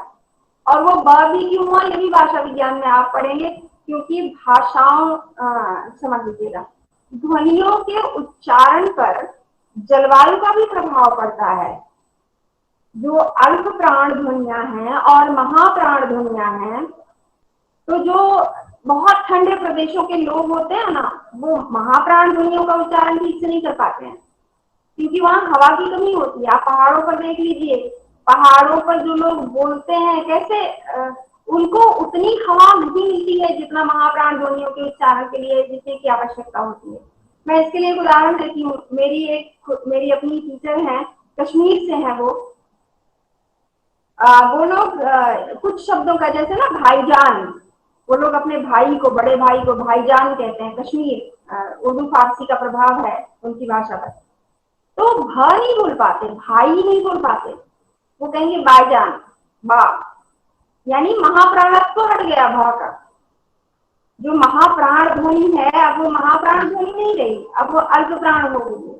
और वो ब भी क्यों हुआ ये भी भाषा विज्ञान में आप पढ़ेंगे, क्योंकि भाषाओं समझ लीजिएगा, ध्वनियों के उच्चारण पर जलवायु का भी प्रभाव पड़ता है। जो अल्प प्राण ध्वनियां हैं और महाप्राण ध्वनियां हैं, तो जो बहुत ठंडे प्रदेशों के लोग होते हैं ना, वो महाप्राण ध्वनियों का उच्चारण ठीक से नहीं कर पाते हैं, क्योंकि वहां हवा की कमी होती है। आप पहाड़ों पर देख लीजिए, पहाड़ों पर जो लोग बोलते हैं कैसे उनको उतनी हवा नहीं मिलती है जितना महाप्राण ध्वनियों के उच्चारण के लिए जितने की आवश्यकता होती है। मैं इसके लिए एक उदाहरण देती हूँ। मेरी अपनी टीचर हैं, कश्मीर से हैं वो लोग कुछ शब्दों का, जैसे ना भाईजान, वो लोग अपने भाई को, बड़े भाई को भाईजान कहते हैं। कश्मीर उर्दू फारसी का प्रभाव है उनकी भाषा पर। तो भ नहीं बोल पाते, भाई नहीं बोल पाते, वो कहेंगे भाईजान, बा, यानी महाप्राणत्व हट गया भ का। जो महाप्राण ध्वनि है अब वो महाप्राण ध्वनि नहीं रही, अब वो अल्प प्राण हो गई है।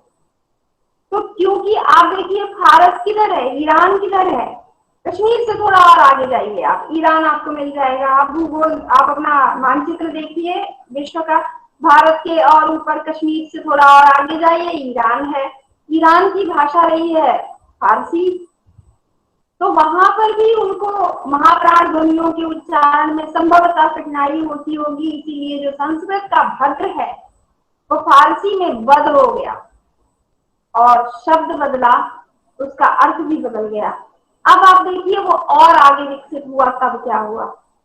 तो क्योंकि आप देखिए फारस किधर है, ईरान किधर है, कश्मीर से थोड़ा और आगे जाइए आप, ईरान आपको मिल जाएगा। आप भूगोल, आप अपना मानचित्र देखिए विश्व का, भारत के और ऊपर कश्मीर से थोड़ा और आगे जाइए, ईरान है। ईरान की भाषा रही है फारसी, तो वहां पर भी उनको महाप्राण ध्वनियों के उच्चारण में संभवतः कठिनाई होती होगी। इसीलिए जो संस्कृत का भद्र है वो फारसी में बद हो गया और शब्द बदला, उसका अर्थ भी बदल गया। अब आप देखिए वो और आगे विकसित हुआ, तब क्या हुआ,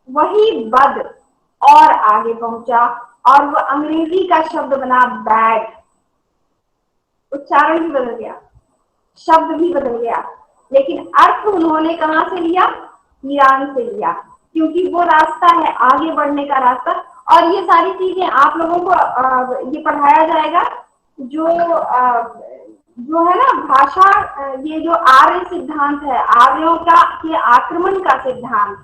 वही बद और आगे पहुंचा और वो अंग्रेजी का शब्द बना बैड। उच्चारण भी बदल गया, शब्द भी बदल गया, लेकिन अर्थ उन्होंने कहां से लिया, ईरान से लिया, क्योंकि वो रास्ता है आगे बढ़ने का रास्ता। और ये सारी चीजें आप लोगों को ये पढ़ाया जाएगा। जो है ना भाषा, ये जो आर्य सिद्धांत है, आर्यों का के आक्रमण का सिद्धांत,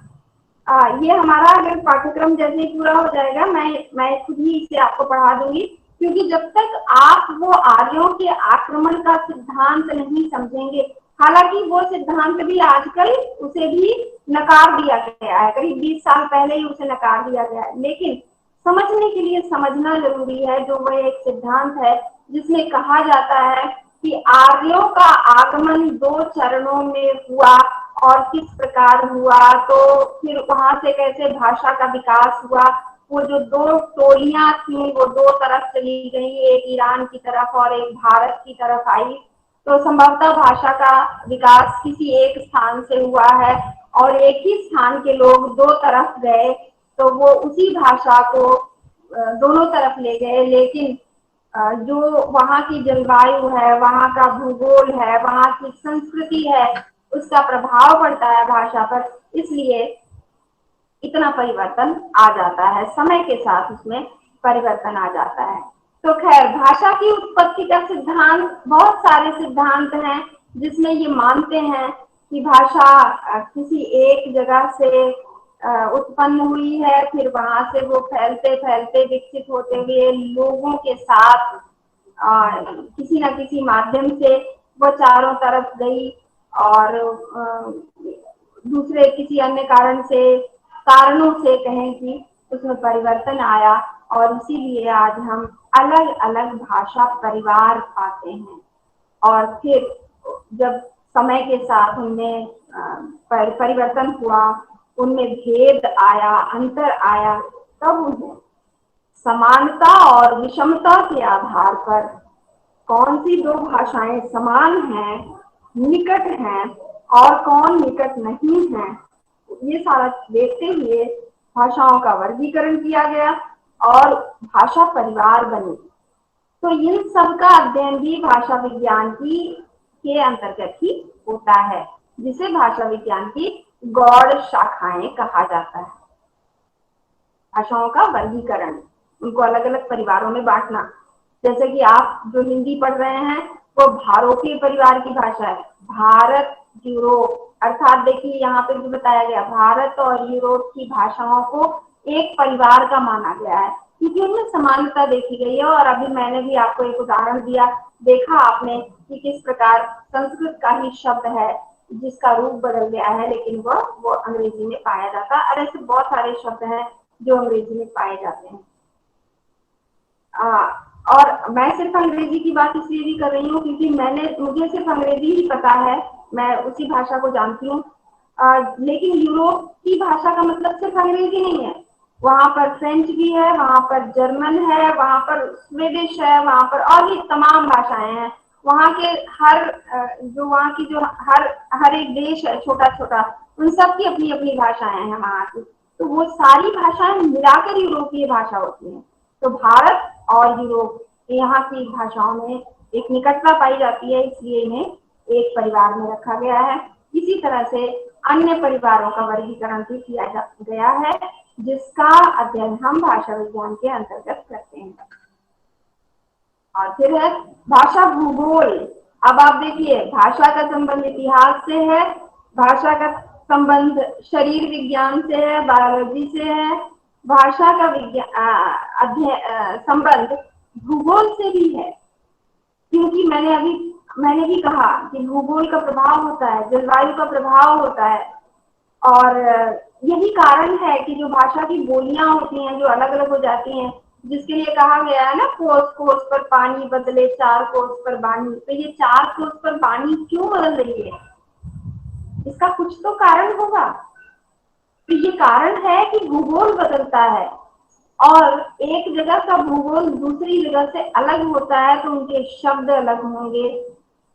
ये हमारा अगर पाठ्यक्रम जैसे ही पूरा हो जाएगा, मैं खुद ही इसे आपको पढ़ा दूंगी। क्योंकि जब तक आप वो आर्यों के आक्रमण का सिद्धांत नहीं समझेंगे, हालांकि वो सिद्धांत भी आजकल उसे भी नकार दिया गया है, करीब 20 साल पहले ही उसे नकार दिया गया है, लेकिन समझने के लिए समझना जरूरी है। जो वह एक सिद्धांत है जिसमें कहा जाता है कि आर्यों का आगमन 2 चरणों में हुआ और किस प्रकार हुआ, तो फिर वहां से कैसे भाषा का विकास हुआ। वो जो 2 टोलियां थी वो 2 तरफ चली गई, एक ईरान की तरफ और एक भारत की तरफ आई, तो संभवतः भाषा का विकास किसी एक स्थान से हुआ है और एक ही स्थान के लोग 2 तरफ गए, तो वो उसी भाषा को दोनों तरफ ले गए। लेकिन जो वहाँ की जलवायु है, वहाँ का भूगोल है, वहाँ की संस्कृति है, उसका प्रभाव पड़ता है भाषा पर, इसलिए इतना परिवर्तन आ जाता है, समय के साथ उसमें परिवर्तन आ जाता है। तो खैर, भाषा की उत्पत्ति का सिद्धांत, बहुत सारे सिद्धांत हैं जिसमें ये मानते हैं कि भाषा किसी एक जगह से उत्पन्न हुई है, फिर वहां से वो फैलते फैलते विकसित होते हुए लोगों के साथ किसी न किसी माध्यम से वो चारों तरफ गई और दूसरे किसी अन्य कारणों से कहें कि उसमें परिवर्तन आया और इसीलिए आज हम अलग अलग भाषा परिवार पाते हैं। और फिर जब समय के साथ उनमें परिवर्तन हुआ, उनमें भेद आया, अंतर आया, तब उन्हें समानता और विषमता के आधार पर कौन सी 2 भाषाएं समान हैं, निकट हैं और कौन निकट नहीं है, ये सारा देखते हुए भाषाओं का वर्गीकरण किया गया और भाषा परिवार बने। तो इन सब का अध्ययन भी भाषा विज्ञान की के अंतर्गत ही होता है, जिसे भाषा विज्ञान की गौड़ शाखाएं कहा जाता है। भाषाओं का वर्गीकरण, उनको अलग अलग परिवारों में बांटना। जैसे कि आप जो हिंदी पढ़ रहे हैं वो भारतीय परिवार की भाषा है, भारत यूरोप, अर्थात देखिए यहाँ पे भी बताया गया भारत और यूरोप की भाषाओं को एक परिवार का माना गया है, क्योंकि उनमें समानता देखी गई है। और अभी मैंने भी आपको एक उदाहरण दिया, देखा आपने कि किस प्रकार संस्कृत का ही शब्द है जिसका रूप बदल गया है, लेकिन वो अंग्रेजी में पाया जाता है। और ऐसे बहुत सारे शब्द हैं जो अंग्रेजी में पाए जाते हैं। और मैं सिर्फ अंग्रेजी की बात इसलिए भी कर रही हूँ क्योंकि मुझे सिर्फ अंग्रेजी ही पता है, मैं उसी भाषा को जानती हूँ। लेकिन यूरोप की भाषा का मतलब सिर्फ अंग्रेजी नहीं है, वहां पर फ्रेंच भी है, वहां पर जर्मन है, वहां पर स्वीडिश है, वहां पर और भी तमाम भाषाएं हैं। वहां के वहां की जो हर एक देश है छोटा छोटा, उन सब की अपनी अपनी भाषाएं हैं वहां की, तो वो सारी भाषाएं मिलाकर यूरोपीय भाषा होती है। तो भारत और यूरोप यहाँ की भाषाओं में एक निकटता पाई जाती है, इसलिए इन्हें एक परिवार में रखा गया है। इसी तरह से अन्य परिवारों का वर्गीकरण भी किया गया है, जिसका अध्ययन हम भाषा विज्ञान के अंतर्गत करते हैं। और फिर है भाषा भूगोल। अब आप देखिए, भाषा का संबंध इतिहास से है, भाषा का संबंध शरीर विज्ञान से है, बायोलॉजी से है, भाषा का संबंध भूगोल से भी है, क्योंकि मैंने भी कहा कि भूगोल का प्रभाव होता है, जलवायु का प्रभाव होता है। और यही कारण है कि जो भाषा की बोलियां होती हैं जो अलग अलग हो जाती हैं, जिसके लिए कहा गया है ना, कोस कोस पर पानी बदले 4 कोस पर बानी। तो ये 4 कोस पर बानी क्यों बदल रही है, इसका कुछ तो कारण होगा। तो ये कारण है कि भूगोल बदलता है और एक जगह का भूगोल दूसरी जगह से अलग होता है, तो उनके शब्द अलग होंगे,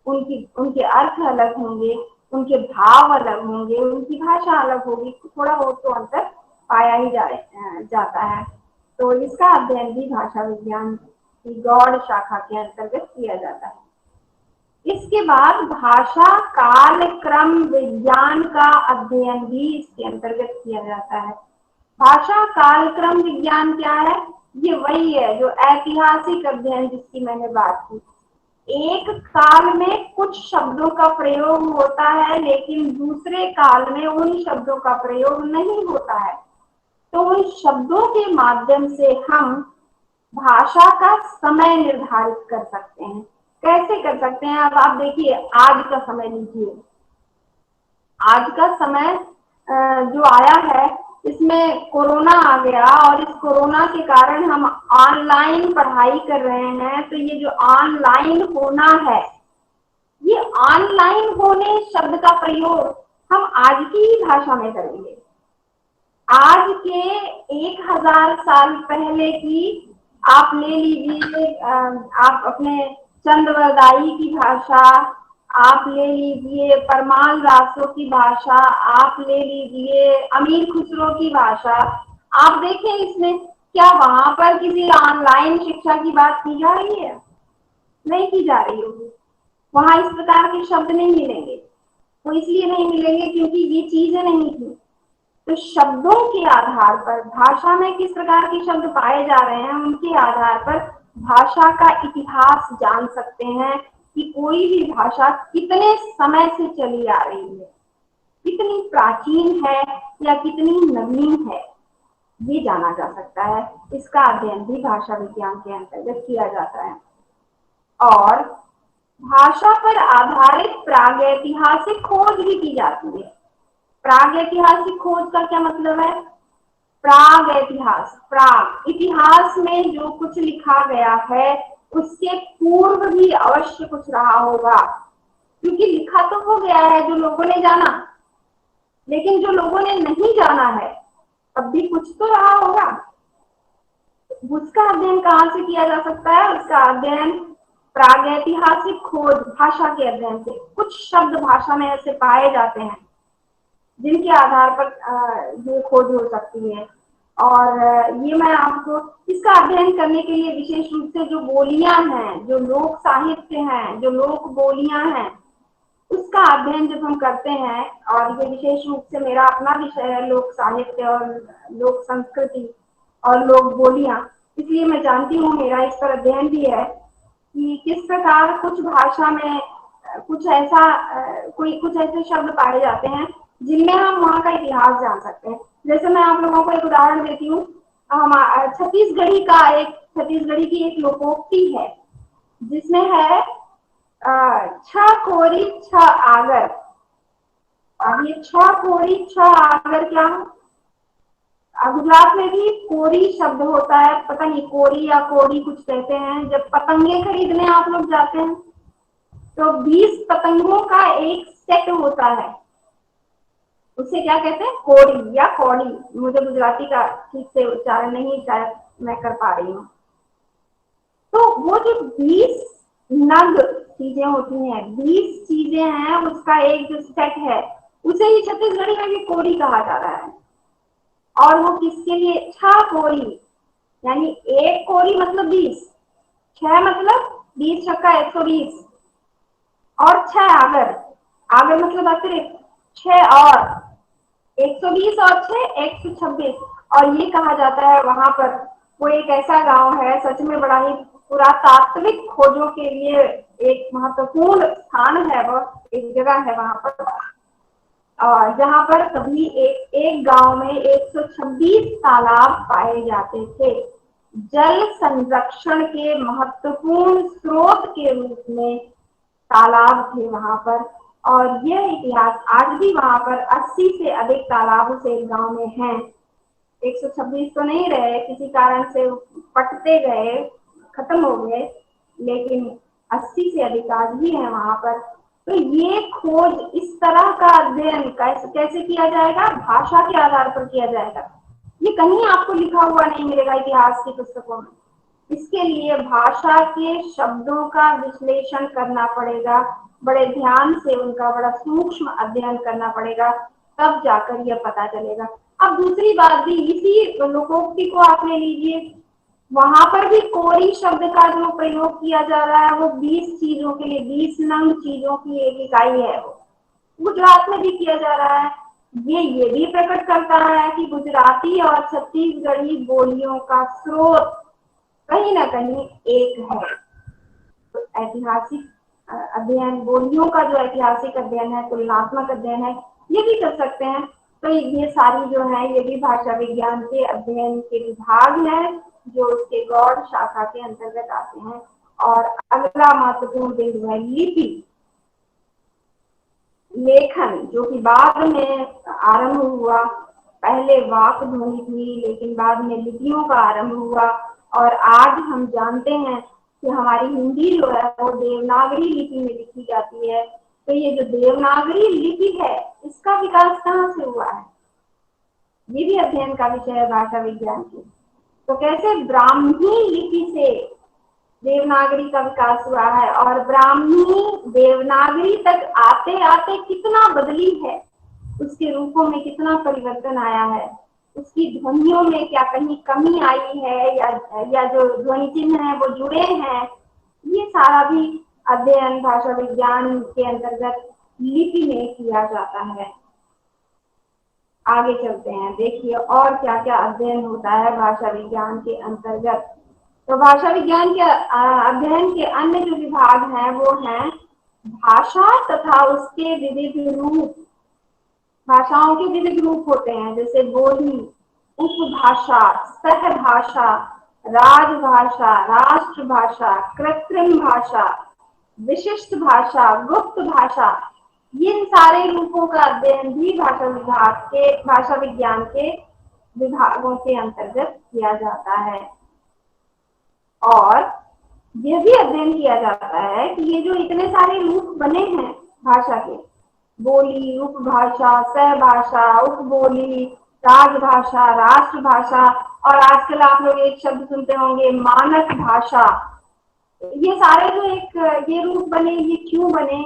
उनके अर्थ अलग होंगे, उनके भाव अलग होंगे, उनकी भाषा अलग होगी, थोड़ा बहुत तो अंतर पाया ही जाता है। तो इसका अध्ययन भी भाषा विज्ञान की गौड़ शाखा के अंतर्गत किया जाता है। इसके बाद भाषा काल क्रम विज्ञान का अध्ययन भी इसके अंतर्गत किया जाता है। भाषा कालक्रम विज्ञान क्या है? ये वही है जो ऐतिहासिक अध्ययन जिसकी मैंने बात की। एक काल में कुछ शब्दों का प्रयोग होता है, लेकिन दूसरे काल में उन शब्दों का प्रयोग नहीं होता है, तो उन शब्दों के माध्यम से हम भाषा का समय निर्धारित कर सकते हैं। कैसे कर सकते हैं? अब आप देखिए, आज का समय लीजिए। आज का समय जो आया है, इसमें कोरोना आ गया और इस कोरोना के कारण हम ऑनलाइन पढ़ाई कर रहे हैं। तो ये जो ऑनलाइन होना है, ये ऑनलाइन होने शब्द का प्रयोग हम आज की ही भाषा में करेंगे। आज के 1000 साल पहले की आप ले लीजिए, आप अपने चंद्रवरदाई की भाषा, आप ले लीजिए परमाल रासो की भाषा, आप ले लीजिए अमीर खुसरो की भाषा। आप देखें इसमें क्या वहां पर किसी ऑनलाइन शिक्षा की बात की जा रही है? नहीं की जा रही होगी। वहां इस प्रकार के शब्द नहीं मिलेंगे। तो इसलिए नहीं मिलेंगे क्योंकि ये चीजें नहीं थी। तो शब्दों के आधार पर, भाषा में किस प्रकार के शब्द पाए जा रहे हैं, उनके आधार पर भाषा का इतिहास जान सकते हैं कि कोई भी भाषा कितने समय से चली आ रही है, कितनी प्राचीन है या कितनी नवीन है, ये जाना जा सकता है। इसका अध्ययन भी भाषा विज्ञान के अंतर्गत किया जाता है। और भाषा पर आधारित प्रागैतिहासिक खोज भी की जाती है। प्रागैतिहासिक खोज का क्या मतलब है? प्राग इतिहास, प्राग इतिहास में जो कुछ लिखा गया है उसके पूर्व भी अवश्य कुछ रहा होगा, क्योंकि लिखा तो हो गया है जो लोगों ने जाना, लेकिन जो लोगों ने नहीं जाना है तब भी कुछ तो रहा होगा। उसका अध्ययन कहाँ से किया जा सकता है? उसका अध्ययन प्रागैतिहासिक खोज, भाषा के अध्ययन से। कुछ शब्द भाषा में ऐसे पाए जाते हैं जिनके आधार पर ये खोज हो सकती है। और ये मैं आपको इसका अध्ययन करने के लिए विशेष रूप से जो बोलियां हैं, जो लोक साहित्य हैं, जो लोक बोलियां हैं, उसका अध्ययन जब हम करते हैं, और ये विशेष रूप से मेरा अपना विषय है लोक साहित्य और लोक संस्कृति और लोक बोलियां, इसलिए मैं जानती हूँ, मेरा इस पर अध्ययन भी है कि किस प्रकार कुछ भाषा में कुछ ऐसा कुछ ऐसे शब्द पाए जाते हैं जिनमें हम वहाँ का इतिहास जान सकते हैं। जैसे मैं आप लोगों को एक उदाहरण देती हूँ। हम छत्तीसगढ़ी की एक लोकोक्ति है जिसमें है छ कोरी छ आगर। अब ये छ कोरी छ आगर क्या है? गुजरात में भी कोरी शब्द होता है, पता नहीं कोरी या कोरी कुछ कहते हैं। जब पतंगे खरीदने आप लोग जाते हैं तो 20 पतंगों का एक सेट होता है, उसे क्या कहते हैं? कोड़ी या कौड़ी। मुझे गुजराती का ठीक से उच्चारण नहीं शायद मैं कर पा रही हूँ। तो वो जो 20 नग चीजें होती हैं, 20 चीजें हैं, उसका एक जो सेट है, उसे ही छत्तीसगढ़ी में भी कोड़ी कहा जा रहा है। और वो किसके लिए? छ कोड़ी, यानी एक कोड़ी मतलब 20, 6 मतलब 20 छक्का 120, और 6 आगर, आगर मतलब अतिरिक्त 6 और 120 और 6 126। और ये कहा जाता है वहां पर वो एक ऐसा गांव है, सच में बड़ा ही पुरातात्विक खोजों के लिए एक महत्वपूर्ण स्थान है, वो एक जगह है वहां पर, और जहां पर कभी एक गांव में 126 तालाब पाए जाते थे। जल संरक्षण के महत्वपूर्ण स्रोत के रूप में तालाब थे वहां पर। और यह इतिहास आज भी वहां पर 80 से अधिक तालाब उस एक गांव में हैं। 126 तो नहीं रहे, किसी कारण से पटते गए, खत्म हो गए, लेकिन 80 से अधिक आज भी है वहां पर। तो ये खोज, इस तरह का अध्ययन कैसे किया जाएगा? भाषा के आधार पर किया जाएगा। ये कहीं आपको लिखा हुआ नहीं मिलेगा इतिहास की पुस्तकों में। इसके लिए भाषा के शब्दों का विश्लेषण करना पड़ेगा, बड़े ध्यान से उनका बड़ा सूक्ष्म अध्ययन करना पड़ेगा, तब जाकर यह पता चलेगा। अब दूसरी बात भी, इसी लोकोक्ति को आप ले लीजिए, वहां पर भी कोरी शब्द का जो प्रयोग किया जा रहा है वो 20 चीजों के लिए, 20 नंग चीजों की एक इकाई है, वो गुजरात में भी किया जा रहा है। ये भी प्रकट करता है कि गुजराती और छत्तीसगढ़ी बोलियों का स्रोत कहीं ना कहीं एक है। तो ऐतिहासिक अध्ययन, बोलियों का जो ऐतिहासिक अध्ययन है, तुलनात्मक अध्ययन है, ये भी कर सकते हैं। तो ये सारी जो है ये भी भाषा विज्ञान के अध्ययन के विभाग है। जो उसके गौड़ शाखा के अंतर्गत आते हैं। और अगला महत्वपूर्ण बिंदु है लिपि, लेखन, जो कि बाद में आरंभ हुआ। पहले वाक ध्वनि थी, लेकिन बाद में लिपियों का आरंभ हुआ। और आज हम जानते हैं कि हमारी हिंदी जो है वो देवनागरी लिपि में लिखी जाती है। तो ये जो देवनागरी लिपि है, इसका विकास कहाँ से हुआ है, ये भी अध्ययन का विषय है भाषा विज्ञान की। तो कैसे ब्राह्मी लिपि से देवनागरी का विकास हुआ है, और ब्राह्मी देवनागरी तक आते आते कितना बदली है, उसके रूपों में कितना परिवर्तन आया है, उसकी ध्वनियों में क्या कहीं कमी आई है, या जो ध्वनि चिन्ह है वो जुड़े हैं, ये सारा भी अध्ययन भाषा विज्ञान के अंतर्गत लिपि में किया जाता है। आगे चलते हैं, देखिए और क्या क्या अध्ययन होता है भाषा विज्ञान के अंतर्गत। तो भाषा विज्ञान के अध्ययन के अन्य जो विभाग हैं वो हैं भाषा तथा उसके विविध रूप। भाषाओं के विविध रूप होते हैं, जैसे बोली, उपभाषा, सहभाषा, राजभाषा, राष्ट्रभाषा, कृत्रिम भाषा, विशिष्ट भाषा, गुप्त भाषा। इन सारे रूपों का अध्ययन भी भाषा विज्ञान के विभागों के अंतर्गत किया जाता है। और यह भी अध्ययन किया जाता है कि ये जो इतने सारे रूप बने हैं भाषा के, बोली, उपभाषा, सहभाषा, उपबोली, राजभाषा, राष्ट्रभाषा, और आजकल आप लोग एक शब्द सुनते होंगे मानक भाषा। ये सारे जो ये रूप बने, ये क्यों बने,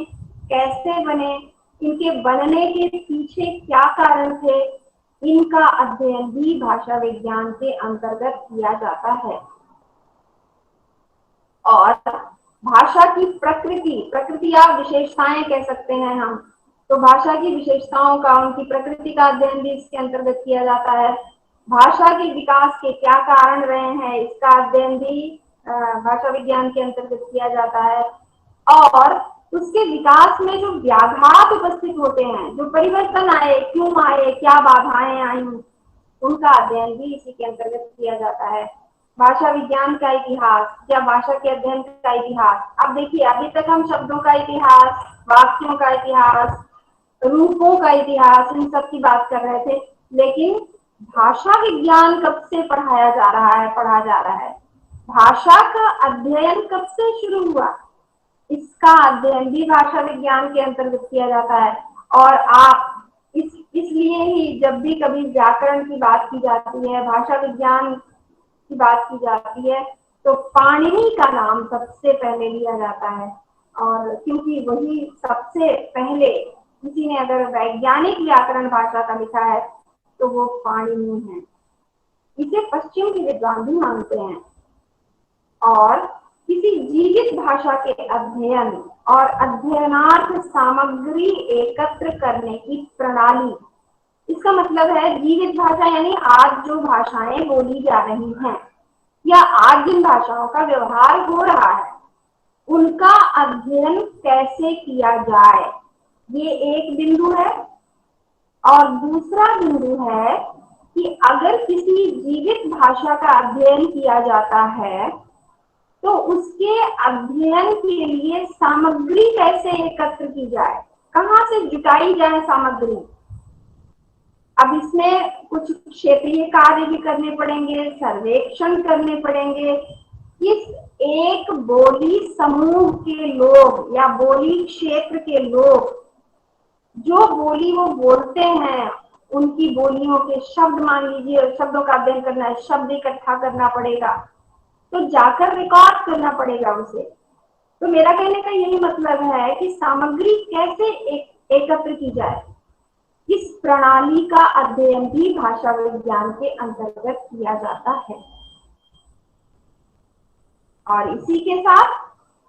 कैसे बने, इनके बनने के पीछे क्या कारण थे, इनका अध्ययन भी भाषा विज्ञान के अंतर्गत किया जाता है। और भाषा की प्रकृति या विशेषताएं कह सकते हैं हम, तो भाषा की विशेषताओं का, उनकी प्रकृति का अध्ययन भी इसके अंतर्गत किया जाता है। भाषा के विकास के क्या कारण रहे हैं, इसका अध्ययन भी भाषा विज्ञान के अंतर्गत किया जाता है। और उसके विकास में जो व्याघात उपस्थित होते हैं, जो परिवर्तन आए, क्यों आए, क्या बाधाएं आई, उनका अध्ययन भी इसी के अंतर्गत किया जाता है। भाषा विज्ञान का इतिहास या भाषा के अध्ययन का इतिहास। अब देखिए, अभी तक हम शब्दों का इतिहास, वाक्यों का इतिहास, रूपों का इतिहास, इन सब की बात कर रहे थे। लेकिन भाषा विज्ञान कब से पढ़ा जा रहा है, भाषा का अध्ययन कब से शुरू हुआ, इसका अध्ययन भी भाषा विज्ञान के अंतर्गत किया जाता है। और आप इसलिए ही जब भी कभी व्याकरण की बात की जाती है, भाषा विज्ञान की बात की जाती है, तो पाणिनि का नाम सबसे पहले लिया जाता है। और क्योंकि वही सबसे पहले किसी ने अगर वैज्ञानिक व्याकरण भाषा का लिखा है तो वो पाणिनि है। इसे पश्चिम के विद्वान भी मानते हैं। और किसी जीवित भाषा के अध्ययन और अध्ययनार्थ सामग्री एकत्र करने की प्रणाली, इसका मतलब है जीवित भाषा यानी आज जो भाषाएं बोली जा रही हैं या आज जिन भाषाओं का व्यवहार हो रहा है, उनका अध्ययन कैसे किया जाए, ये एक बिंदु है। और दूसरा बिंदु है कि अगर किसी जीवित भाषा का अध्ययन किया जाता है तो उसके अध्ययन के लिए सामग्री कैसे एकत्र की जाए, कहाँ से जुटाई जाए सामग्री। अब इसमें कुछ क्षेत्रीय कार्य भी करने पड़ेंगे, सर्वेक्षण करने पड़ेंगे। इस एक बोली समूह के लोग या बोली क्षेत्र के लोग जो बोली वो बोलते हैं, उनकी बोलियों के शब्द, मान लीजिए शब्दों का अध्ययन करना है, शब्द इकट्ठा करना पड़ेगा, तो जाकर रिकॉर्ड करना पड़ेगा उसे। तो मेरा कहने का यही मतलब है कि सामग्री कैसे एकत्र की जाए, इस प्रणाली का अध्ययन भी भाषा विज्ञान के अंतर्गत किया जाता है। और इसी के साथ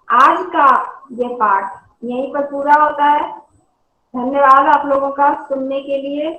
आज का यह पाठ यहीं पर पूरा होता है। धन्यवाद आप लोगों का सुनने के लिए।